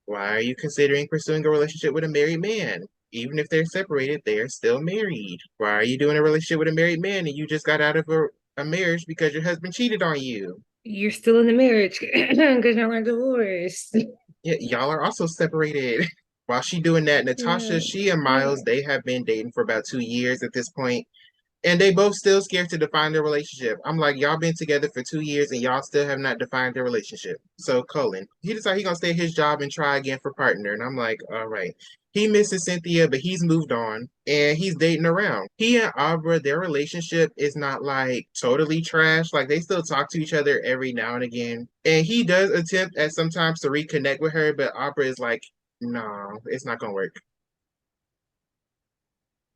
why are you considering pursuing a relationship with a married man? Even if they're separated, they are still married. Why are you doing a relationship with a married man and you just got out of a marriage because your husband cheated on you? You're still in the marriage because y'all are divorced. Yeah, y'all are also separated. While she doing that, Natasha, she and Miles, they have been dating for about 2 years at this point. And they both still scared to define their relationship. I'm like, y'all been together for 2 years and y'all still have not defined their relationship. So Colin, he decided he gonna stay at his job and try again for partner. And I'm like, all right. He misses Cynthia, but he's moved on and he's dating around. He and Abra, their relationship is not like totally trash. Like they still talk to each other every now and again. And he does attempt at sometimes to reconnect with her, but Abra is like, no, it's not gonna work.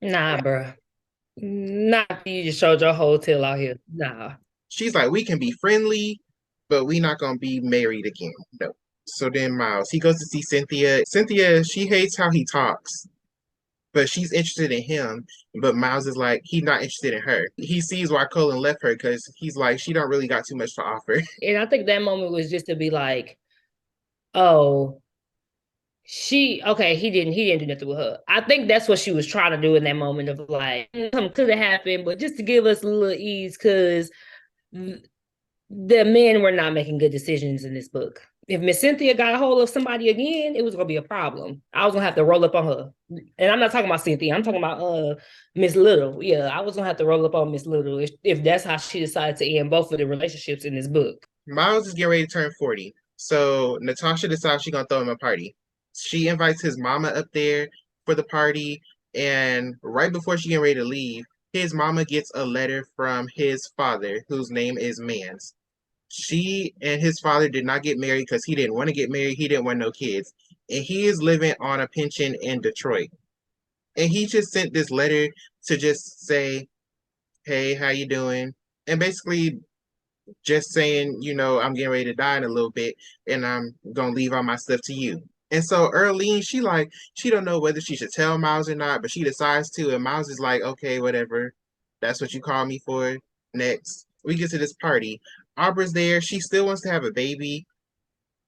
Nah, bro. Not you just showed your whole tail out here. Nah. She's like, we can be friendly, but we not gonna be married again. No. So then Miles, he goes to see Cynthia. Cynthia, she hates how he talks, but she's interested in him. But Miles is like, he's not interested in her. He sees why Colin left her because he's like, she don't really got too much to offer. And I think that moment was just to be like, oh, he didn't do nothing with her. I think that's what she was trying to do in that moment of like, something could have happened, but just to give us a little ease because the men were not making good decisions in this book. If Miss Cynthia got a hold of somebody again, it was gonna be a problem. I was gonna have to roll up on her. And I'm not talking about Cynthia, I'm talking about Miss Little. Yeah, I was gonna have to roll up on Miss Little if that's how she decided to end both of the relationships in this book. Miles is getting ready to turn 40. So Natasha decides she's gonna throw him a party. She invites his mama up there for the party, and right before she getting ready to leave, his mama gets a letter from his father, whose name is Mans. She and his father did not get married because he didn't want to get married. He didn't want no kids. And he is living on a pension in Detroit. And he just sent this letter to just say, hey, how you doing? And basically just saying, I'm getting ready to die in a little bit and I'm gonna leave all my stuff to you. And so Earlene, she don't know whether she should tell Miles or not, but she decides to, and Miles is like, okay, whatever. That's what you call me for. Next. We get to this party. Abra's there. She still wants to have a baby,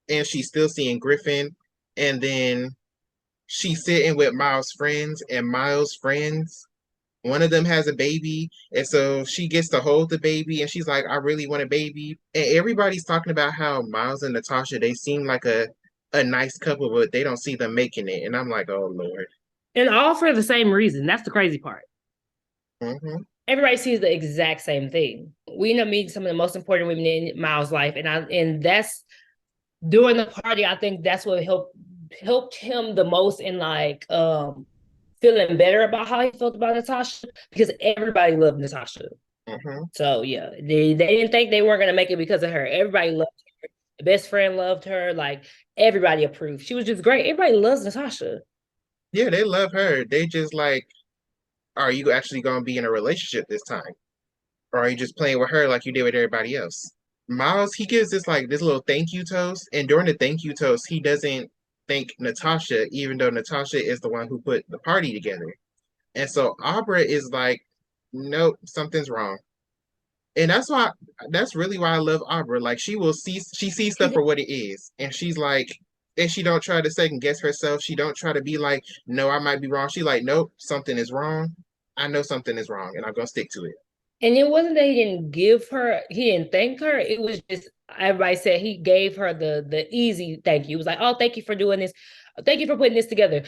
and she's still seeing Griffin. And then she's sitting with Miles' friends, and Miles' friends, one of them has a baby, and so she gets to hold the baby, and she's like, I really want a baby. And everybody's talking about how Miles and Natasha, they seem like a nice couple, but they don't see them making it. And I'm like, oh Lord. And all for the same reason. That's the crazy part. Mm-hmm. Everybody sees the exact same thing. We end up meeting some of the most important women in Miles' life, and that's during the party. I think that's what helped helped him the most in like feeling better about how he felt about Natasha, because everybody loved Natasha. Mm-hmm. So yeah, they didn't think they weren't gonna make it because of her. Everybody loved her. The best friend loved her. Like everybody approved. She was just great. Everybody loves Natasha. Yeah, they love her. They just like, are you actually gonna be in a relationship this time? Or are you just playing with her like you did with everybody else? Miles, he gives this like this little thank you toast, and during the thank you toast, he doesn't thank Natasha, even though Natasha is the one who put the party together. And so Abra is like, nope, something's wrong. And that's really why I love Abra. Like she sees stuff for what it is. And she's like, and she don't try to second guess herself. She don't try to be like, no, I might be wrong. She like, nope, something is wrong. I know something is wrong, and I'm gonna stick to it. And it wasn't that he didn't thank her. It was just everybody said he gave her the easy thank you. It was like, oh, thank you for doing this. Thank you for putting this together.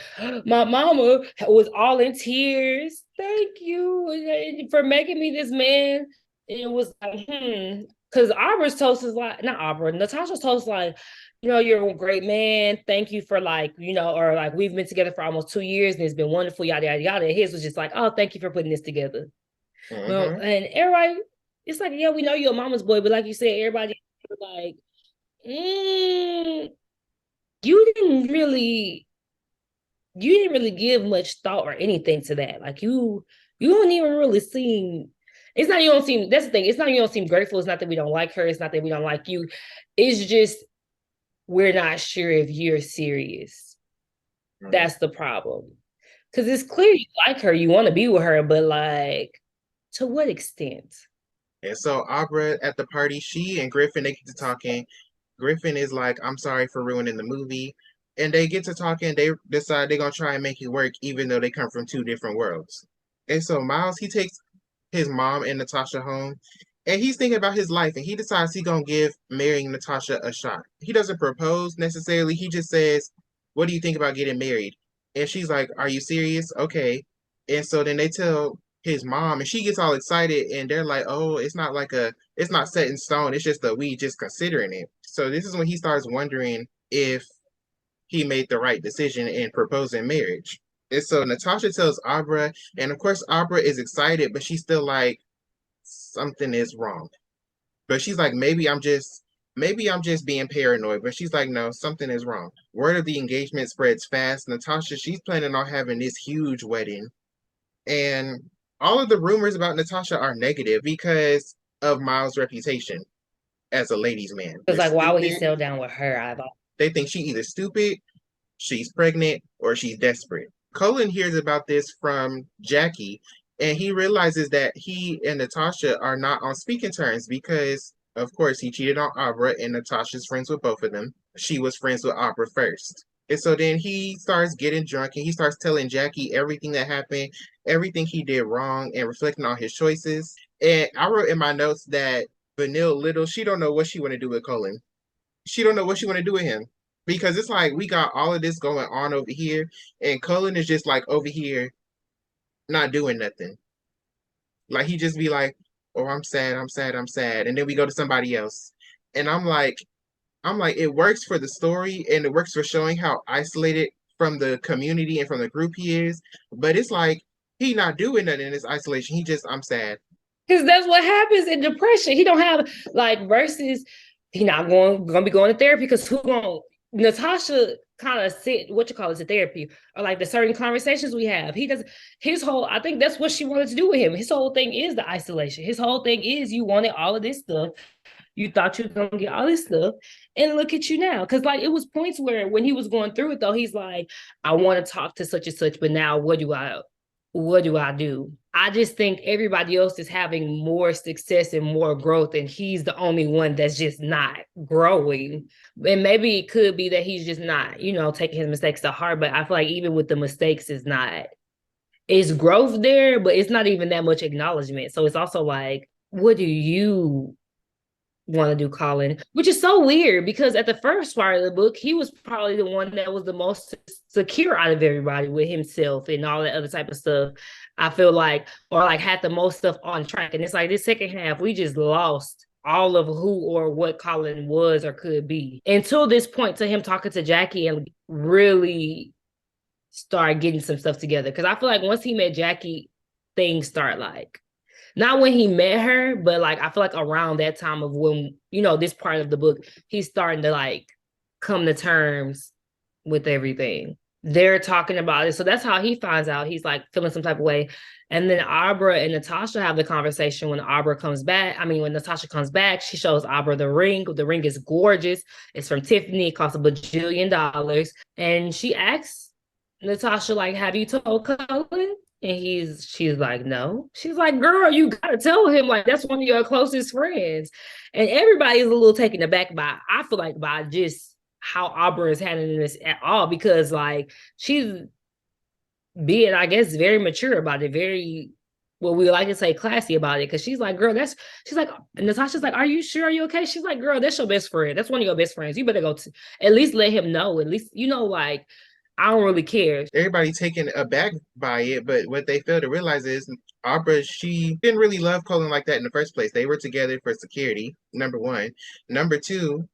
My mama was all in tears. Thank you for making me this man. And it was like, because Auburn's toast is like, not Auburn, Natasha's toast like, you're a great man. Thank you for like, or like we've been together for almost 2 years and it's been wonderful, yada, yada, yada. And his was just like, oh, thank you for putting this together. Well, Mm-hmm. and everybody, it's like, yeah, we know you're a mama's boy, but like you said, everybody like, you didn't really, give much thought or anything to that. Like you don't even really seem. It's not you don't seem. That's the thing. It's not you don't seem grateful. It's not that we don't like her. It's not that we don't like you. It's just we're not sure if you're serious. Mm-hmm. That's the problem. Because it's clear you like her, you want to be with her, but like, to what extent? And so Abra at the party, she and Griffin they get to talking. Griffin is like, I'm sorry for ruining the movie. And they get to talking, they decide they're gonna try and make it work, even though they come from two different worlds. And so Miles, he takes his mom and Natasha home, and he's thinking about his life, and he decides he's gonna give marrying Natasha a shot. He doesn't propose necessarily, he just says, what do you think about getting married? And she's like, are you serious? Okay. And so then they tell his mom, and she gets all excited, and they're like, oh, it's not set in stone, it's just that we just considering it. So this is when he starts wondering if he made the right decision in proposing marriage. And so Natasha tells Abra, and of course Abra is excited, but she's still like, something is wrong. But she's like, maybe I'm just being paranoid. But she's like, no, something is wrong. Word of the engagement spreads fast. Natasha, she's planning on having this huge wedding. And all of the rumors about Natasha are negative because of Miles' reputation as a ladies' man. It's They're like, why would he stupid. settle down with her? They think she either stupid, she's pregnant, or she's desperate. Cullen hears about this from Jackie, and he realizes that he and Natasha are not on speaking terms because, of course, he cheated on Abra, and Natasha's friends with both of them. She was friends with Abra first. And so then he starts getting drunk and he starts telling Jackie everything that happened, everything he did wrong, and reflecting on his choices. And I wrote in my notes that Benilde Little, she don't know what she want to do with Cullen. She don't know what she want to do with him because it's like we got all of this going on over here, and Cullen is just like over here not doing nothing. Like he just be like, "Oh, I'm sad, I'm sad, I'm sad," and then we go to somebody else, and I'm like, it works for the story and it works for showing how isolated from the community and from the group he is, but it's like he not doing nothing in this isolation. He just, I'm sad. Because that's what happens in depression. He don't have like versus he not gonna be going to therapy because who going Natasha kind of sit what you call it to therapy or like the certain conversations we have. He does his whole I think that's what she wanted to do with him. His whole thing is the isolation. His whole thing is you wanted all of this stuff. You thought you were gonna get all this stuff, and look at you now. Because like it was points where when he was going through it though, he's like, I want to talk to such and such, but now what do I do? I just think everybody else is having more success and more growth, and he's the only one that's just not growing. And maybe it could be that he's just not, taking his mistakes to heart. But I feel like even with the mistakes, it's growth there, but it's not even that much acknowledgement. So it's also like, what do you want to do, Colin? Which is so weird because at the first part of the book, he was probably the one that was the most secure out of everybody with himself and all that other type of stuff. I feel like, or like had the most stuff on track. And it's like this second half, we just lost all of who or what Colin was or could be until this point to him talking to Jackie and really start getting some stuff together. Because I feel like once he met Jackie, things start like not when he met her, but like I feel like around that time of when, you know, this part of the book, he's starting to like come to terms with everything. They're talking about it. So that's how he finds out. He's like feeling some type of way. And then Abra and Natasha have the conversation when Abra comes back. I mean, when Natasha comes back, she shows Abra the ring. The ring is gorgeous. It's from Tiffany. It costs $1 bajillion. And she asks Natasha, like, have you told Cullen? And she's like, no. She's like, girl, you gotta tell him, like, that's one of your closest friends. And everybody's a little taken aback by, I feel like, by just how Abra is handling this at all, because like she's being, I guess, very mature about it, very, well, we like to say classy about it, because she's like, girl, she's like, Natasha's like, are you sure? Are you okay? She's like, girl, that's your best friend. That's one of your best friends. You better go to at least let him know. At least, you know, like, I don't really care. Everybody taken aback by it, but what they fail to realize is Abra, she didn't really love Colin like that in the first place. They were together for security, number one. Number two,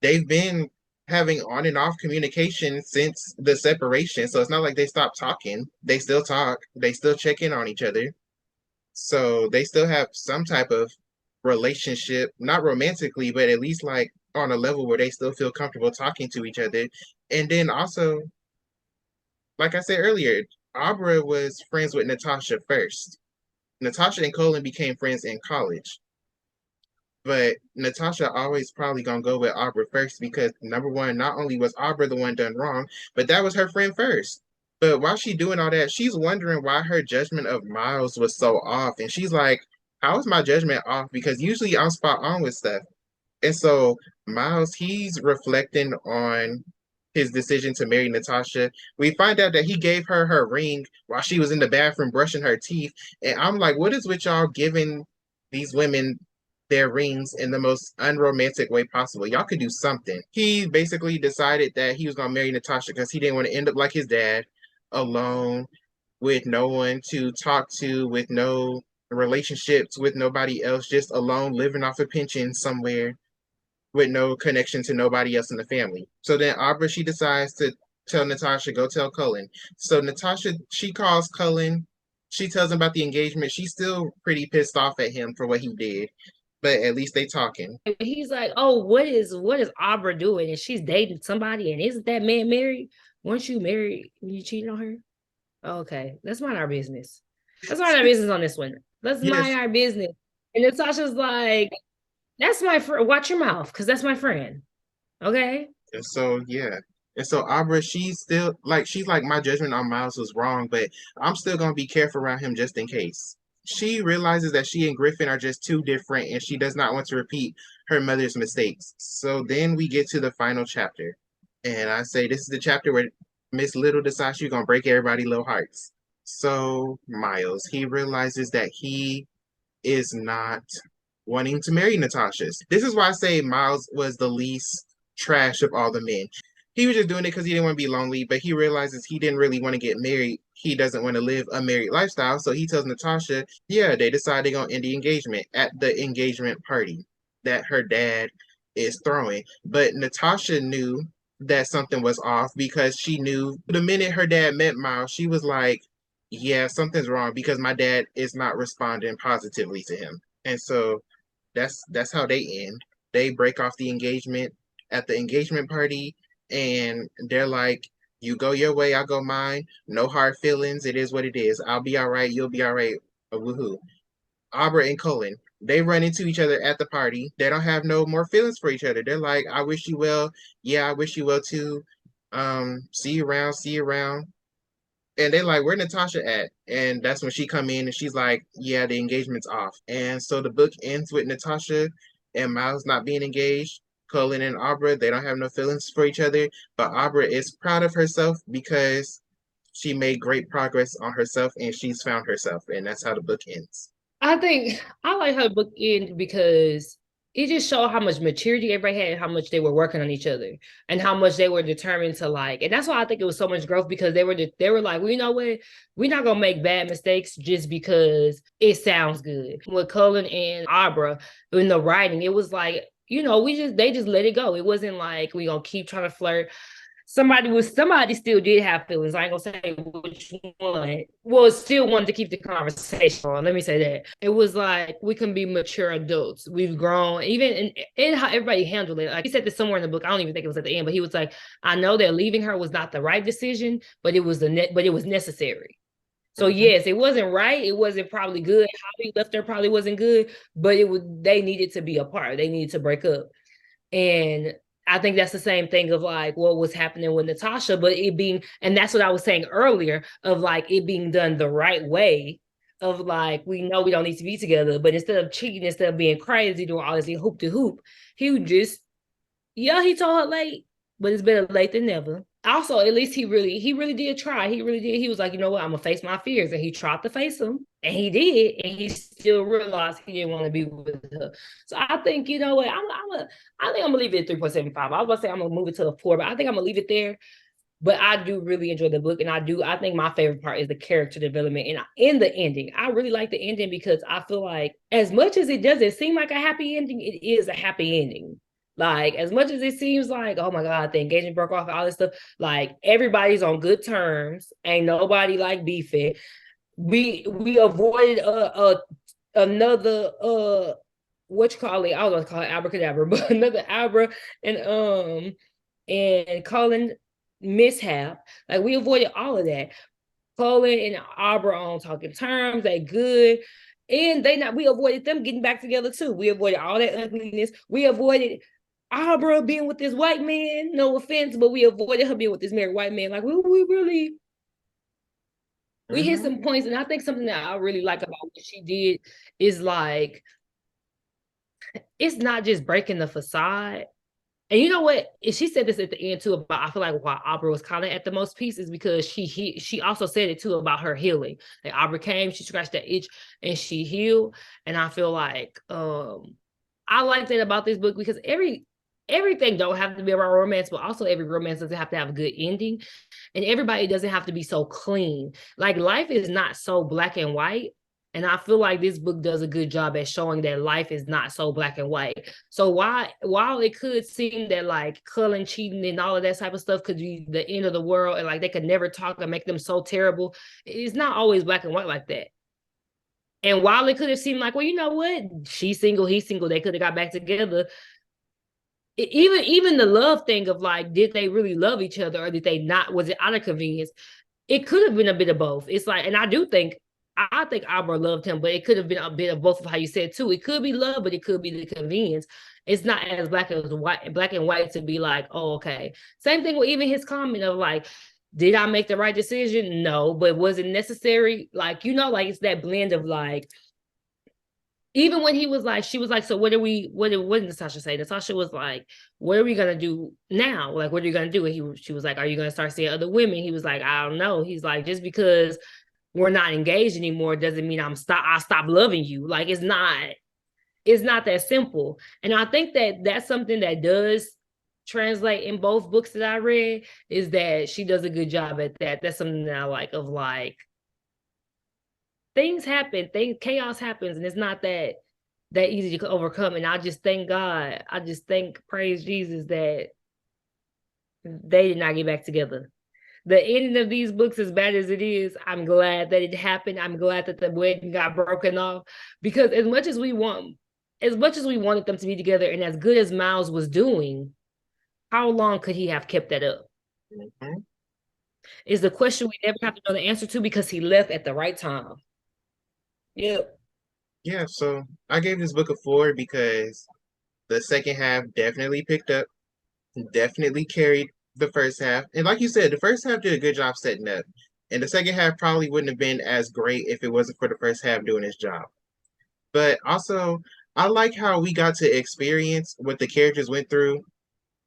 they've been having on and off communication since the separation. So it's not like they stopped talking. They still talk. They still check in on each other. So they still have some type of relationship, not romantically, but at least like on a level where they still feel comfortable talking to each other. And then also, like I said earlier, Abra was friends with Natasha first. Natasha and Colin became friends in college. But Natasha always probably gonna go with Abra first because number one, not only was Abra the one done wrong, but that was her friend first. But while she doing all that, she's wondering why her judgment of Miles was so off. And she's like, how is my judgment off? Because usually I'm spot on with stuff. And so Miles, he's reflecting on his decision to marry Natasha. We find out that he gave her her ring while she was in the bathroom brushing her teeth. And I'm like, what is with y'all giving these women their rings in the most unromantic way possible? Y'all could do something. He basically decided that he was going to marry Natasha because he didn't want to end up like his dad, alone, with no one to talk to, with no relationships, with nobody else, just alone, living off a pension somewhere with no connection to nobody else in the family. So then Abra, she decides to tell Natasha, go tell Cullen. So Natasha, she calls Cullen. She tells him about the engagement. She's still pretty pissed off at him for what he did, but at least they talking. He's like, oh, what is Abra doing? And she's dating somebody, and isn't that man married? Weren't you married when you cheated on her? Okay, let's mind our business. Let's mind our business on this one. Let's Yes. mind our business. And Natasha's like, that's my friend. Watch your mouth, because that's my friend. Okay. And so yeah. And so Abra, she's still like she's like my judgment on Miles was wrong, but I'm still gonna be careful around him just in case. She realizes that she and Griffin are just too different and she does not want to repeat her mother's mistakes. So then we get to the final chapter. And I say this is the chapter where Miss Little decides she's gonna break everybody's little hearts. So Miles, he realizes that he is not wanting to marry Natasha. This is why I say Miles was the least trash of all the men. He was just doing it because he didn't want to be lonely, but he realizes he didn't really want to get married. He doesn't want to live a married lifestyle. So he tells Natasha, yeah, they decide they're going to end the engagement at the engagement party that her dad is throwing. But Natasha knew that something was off because she knew the minute her dad met Miles, she was like, yeah, something's wrong because my dad is not responding positively to him. And so that's how they end. They break off the engagement at the engagement party, and they're like, "You go your way, I go mine. No hard feelings. It is what it is. I'll be all right. You'll be all right. Woohoo!" Abra and Colin, they run into each other at the party. They don't have no more feelings for each other. They're like, "I wish you well. Yeah, I wish you well too. See you around. See you around." And they like, where Natasha at? And that's when she come in and she's like, yeah, the engagement's off. And so the book ends with Natasha and Miles not being engaged. Colin and Abra, they don't have no feelings for each other, but Abra is proud of herself because she made great progress on herself and she's found herself. And that's how the book ends. I think I like her book end because it just showed how much maturity everybody had, and how much they were working on each other, and how much they were determined to like. And that's why I think it was so much growth, because they were like, well, you know what, we're not gonna make bad mistakes just because it sounds good. With Cullen and Abra in the writing, it was like, they just let it go. It wasn't like we gonna keep trying to flirt. Somebody still did have feelings. I ain't gonna say which one. Well, still wanted to keep the conversation on. Let me say that. It was like, we can be mature adults. We've grown, even in how everybody handled it. Like, he said this somewhere in the book. I don't even think it was at the end, but he was like, I know that leaving her was not the right decision, but it was necessary. So yes, it wasn't right. It wasn't probably good. How he left her probably wasn't good, but they needed to be apart. They needed to break up. And I think that's the same thing of like what was happening with Natasha, but it being, and that's what I was saying earlier, of like it being done the right way, of like, we know we don't need to be together, but instead of cheating, instead of being crazy, doing all this hoop to hoop, he would just, yeah, he told her late, but it's better late than never. Also, at least he really did try. He really did. He was like, you know what, I'm gonna face my fears. And he tried to face them. And he did. And he still realized he didn't want to be with her. So I think, you know what, I think I'm gonna leave it at 3.75. I was about to say I'm gonna move it to a 4, but I think I'm gonna leave it there. But I do really enjoy the book, and I think my favorite part is the character development and in the ending. I really like the ending, because I feel like, as much as it doesn't seem like a happy ending, it is a happy ending. Like, as much as it seems like, oh my God, the engagement broke off, all this stuff, like, everybody's on good terms. Ain't nobody like beefing. We avoided another what you call it? I was gonna call it abracadabra, but another Abra and Colin mishap. Like, we avoided all of that. Colin and Abra on talking terms, they good. And we avoided them getting back together too. We avoided all that ugliness. We avoided Abra being with this white man. No offense, but we avoided her being with this married white man. Like, we really we hit some points. And I think something that I really like about what she did is like, it's not just breaking the facade. And you know what? She said this at the end too, about, I feel like why Abra was kind of at the most peace is because she also said it too about her healing. Like, Abra came, she scratched that itch, and she healed. And I feel like I like that about this book, because everything don't have to be about romance, but also every romance doesn't have to have a good ending. And everybody doesn't have to be so clean. Like, life is not so black and white. And I feel like this book does a good job at showing that life is not so black and white. So while it could seem that like Cullen cheating and all of that type of stuff could be the end of the world, and like they could never talk and make them so terrible, it's not always black and white like that. And while it could have seemed like, well, you know what, she's single, he's single, they could have got back together. Even the love thing of like, did they really love each other, or did they not? Was it out of convenience? It could have been a bit of both. It's like, and I think Abra loved him, but it could have been a bit of both, of how you said too. It could be love, but it could be the convenience. It's not as black and white to be like, oh, okay. Same thing with even his comment of like, did I make the right decision? No, but was it necessary? Like, like, it's that blend of like, even when he was like, she was like, so what did Natasha say? Natasha was like, what are we gonna do now? Like, what are you gonna do? And she was like, are you gonna start seeing other women? He was like, I don't know. He's like, just because we're not engaged anymore doesn't mean I stop loving you. Like, it's not that simple. And I think that that's something that does translate in both books that I read, is that she does a good job at that. That's something that I like, of like, things happen, chaos happens, and it's not that easy to overcome. And I just thank God, praise Jesus, that they did not get back together. The ending of these books, as bad as it is, I'm glad that it happened. I'm glad that the wedding got broken off, because as much as we wanted them to be together, and as good as Miles was doing, how long could he have kept that up? Mm-hmm. Is the question we never have to know the answer to, because he left at the right time. Yep. Yeah, so I gave this book a 4 because the second half definitely picked up, definitely carried the first half. And like you said, the first half did a good job setting up. And the second half probably wouldn't have been as great if it wasn't for the first half doing its job. But also, I like how we got to experience what the characters went through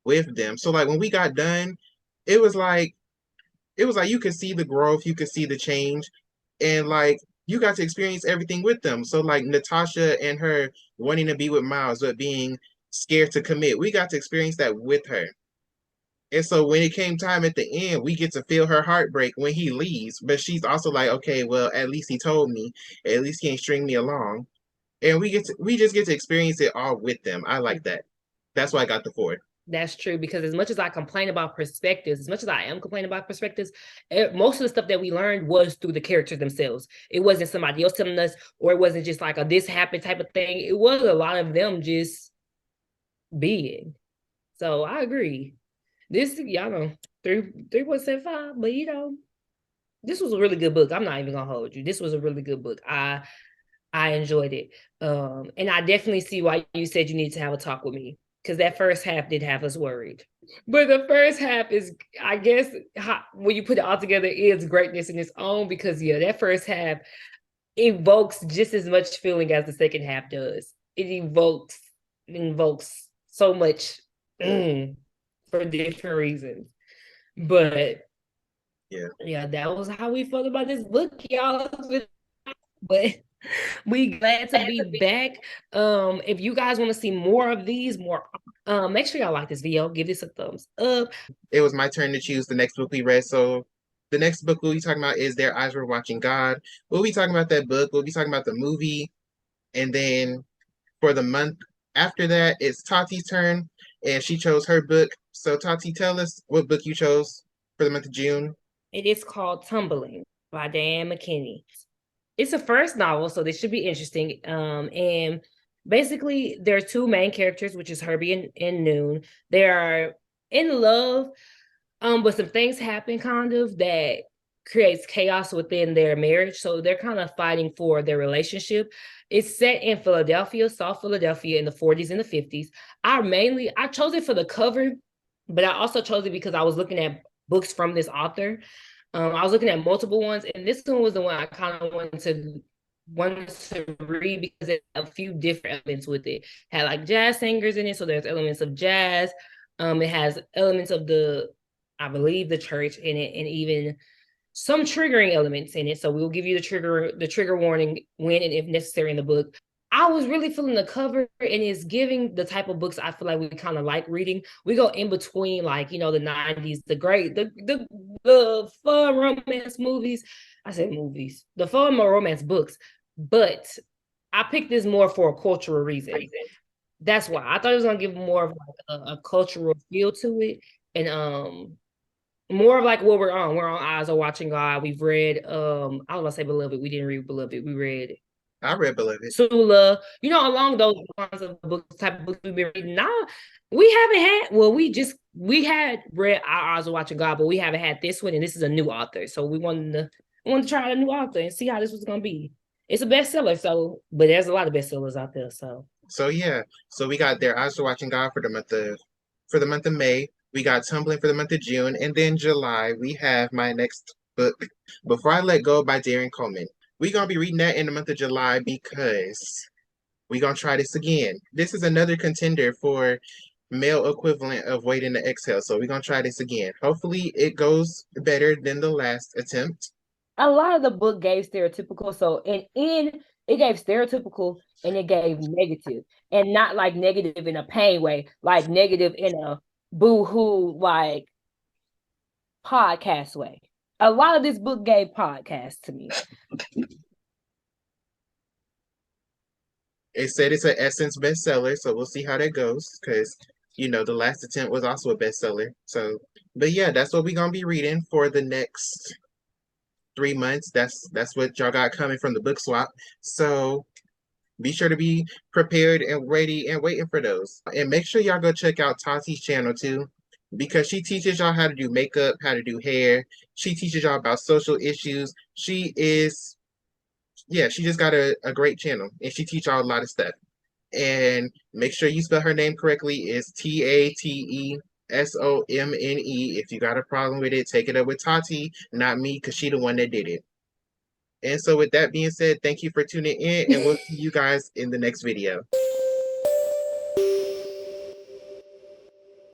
with them. So like when we got done, it was like you could see the growth, you could see the change. And like you got to experience everything with them. So like Natasha and her wanting to be with Miles, but being scared to commit, we got to experience that with her. And so when it came time at the end, we get to feel her heartbreak when he leaves. But she's also like, okay, well, at least he told me. At least he ain't string me along. And we just get to experience it all with them. I like that. That's why I got the 4. That's true, because as much as I complain about perspectives, as much as I am complaining about perspectives, most of the stuff that we learned was through the characters themselves. It wasn't somebody else telling us, or it wasn't just like a this happened type of thing. It was a lot of them just being. So I agree. This, y'all know, 3.75, but this was a really good book. I'm not even gonna hold you. This was a really good book. I enjoyed it. And I definitely see why you said you need to have a talk with me, because that first half did have us worried. But the first half is, I guess, when you put it all together, is greatness in its own, because that first half evokes just as much feeling as the second half does. It invokes so much for different reasons. But yeah, that was how we felt about this book, y'all. But we glad to be back. If you guys want to see more of these, make sure y'all like this video, give this a thumbs up. It was my turn to choose the next book we read. So the next book we'll be talking about is Their Eyes Were Watching God. We'll be talking about that book. We'll be talking about the movie. And then for the month after that, it's Tati's turn, and she chose her book. So Tati, tell us what book you chose for the month of June. It is called Tumbling by Diane McKinney. It's a first novel, so this should be interesting. And basically, there are 2 main characters, which is Herbie and Noon. They are in love, but some things happen kind of that creates chaos within their marriage. So they're kind of fighting for their relationship. It's set in Philadelphia, South Philadelphia, in the 40s and the 50s. I chose it for the cover, but I also chose it because I was looking at books from this author. I was looking at multiple ones, and this one was the one I kind of wanted to read because it had a few different elements with it. It had like jazz singers in it, so there's elements of jazz. It has elements of I believe, the church in it, and even some triggering elements in it. So we'll give you the trigger warning when and if necessary in the book. I was really feeling the cover, and it's giving the type of books I feel like we kind of like reading. We go in between, like, the 90s, the fun romance movies. I said movies, the fun romance books. But I picked this more for a cultural reason. That's why I thought it was gonna give more of like a cultural feel to it, and more of like what we're on. We're on Eyes Are Watching God. We've read I was gonna say Beloved. We didn't read Beloved. We read I read Beloved. Sula, along those lines of books, type of books we've been reading. Now we haven't had. Well, we had read Our Eyes Are Watching God, but we haven't had this one, and this is a new author. So we wanted to try a new author and see how this was gonna be. It's a bestseller, but there's a lot of bestsellers out there. So yeah, so we got Their Eyes Are Watching God for the month of May. We got Tumbling for the month of June, and then July we have my next book, Before I Let Go by Darren Coleman. We're going to be reading that in the month of July because we're going to try this again. This is another contender for male equivalent of Waiting to Exhale. So we're going to try this again. Hopefully it goes better than the last attempt. A lot of the book gave stereotypical. So it gave stereotypical, and it gave negative, and not like negative in a pain way, like negative in a boo-hoo, like podcast way. A lot of this book gave podcast to me. It said it's an Essence bestseller, so we'll see how that goes because, the last attempt was also a bestseller. So, but yeah, that's what we're going to be reading for the next 3 months. That's what y'all got coming from the book swap. So be sure to be prepared and ready and waiting for those. And make sure y'all go check out Tati's channel too, because she teaches y'all how to do makeup, how to do hair. She teaches y'all about social issues. She just got a great channel, and she teaches y'all a lot of stuff. And make sure you spell her name correctly. It's Tatesomne. If you got a problem with it, take it up with Tati, not me, because she the one that did it. And so with that being said, thank you for tuning in, and we'll see you guys in the next video.